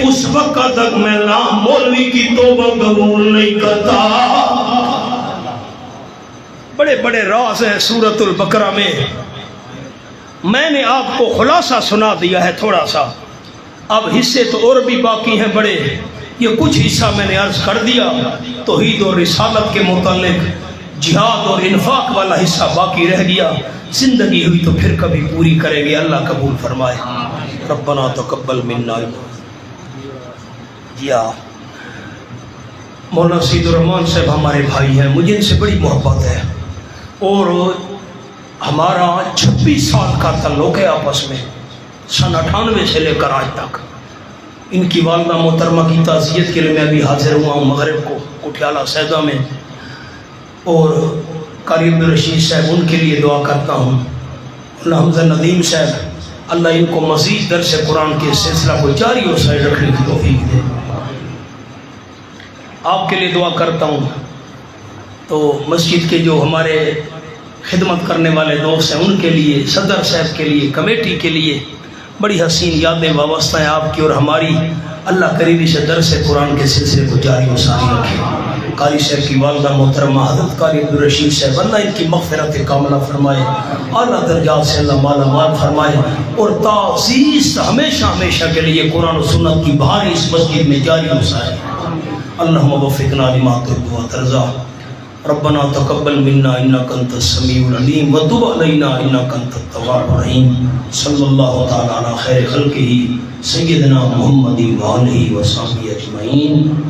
اس وقت تک میں مولوی کی توبہ قبول نہیں کرتا۔ بڑے بڑے راز ہیں سورۃ البقرہ میں نے آپ کو خلاصہ سنا دیا ہے تھوڑا سا، اب حصے تو اور بھی باقی ہیں بڑے، یہ کچھ حصہ میں نے عرض کر دیا۔ توحید اور رسالت کے متعلق جہاد اور انفاق والا حصہ باقی رہ گیا، زندگی ہوئی تو پھر کبھی پوری کریں گے، اللہ قبول فرمائے۔ ربنا تقبل منا۔ مولانا سید الرحمان صاحب ہمارے بھائی ہیں، مجھے ان سے بڑی محبت ہے، اور ہمارا 26 سال کا تعلق ہے آپس میں، سن 98 سے لے کر آج تک۔ ان کی والدہ محترمہ کی تعزیت کے لیے میں ابھی حاضر ہوا ہوں مغرب کو کٹھیالہ سیدہ میں، اور قاری عبدالرشید صاحب ان کے لیے دعا کرتا ہوں۔ اللہ حمزہ ندیم صاحب، اللہ ان کو مزید درس قرآن کے سلسلہ کو جاری اور سائے رکھنے کی توفیق دے۔ آپ کے لیے دعا کرتا ہوں۔ تو مسجد کے جو ہمارے خدمت کرنے والے دوست ہیں ان کے لیے، صدر صاحب کے لیے، کمیٹی کے لیے بڑی حسین یادیں وابستہ ہیں آپ کی اور ہماری۔ اللہ قریبی سے درس قرآن کے سلسلے کو جاری و ساری رکھے۔ قاری صاحب کی والدہ محترمہ حضرت قاری عبدالرشید صاحب، اللہ ان کی مغفرت کاملہ فرمائے، اعلیٰ درجات سے اللہ مالا مال فرمائے، اور تعزیز ہمیشہ ہمیشہ کے لیے قرآن و سنت کی بہار اس مسجد میں جاری و ساری۔ اللہم وفقنا لما تحب وترضى، ربنا تقبل منا انك انت السميع العليم وتب علينا انك انت التواب الرحيم۔ صلی اللہ تعالی علی خیر خلقہ سیدنا محمد وآلہ وصحبہ اجمعین۔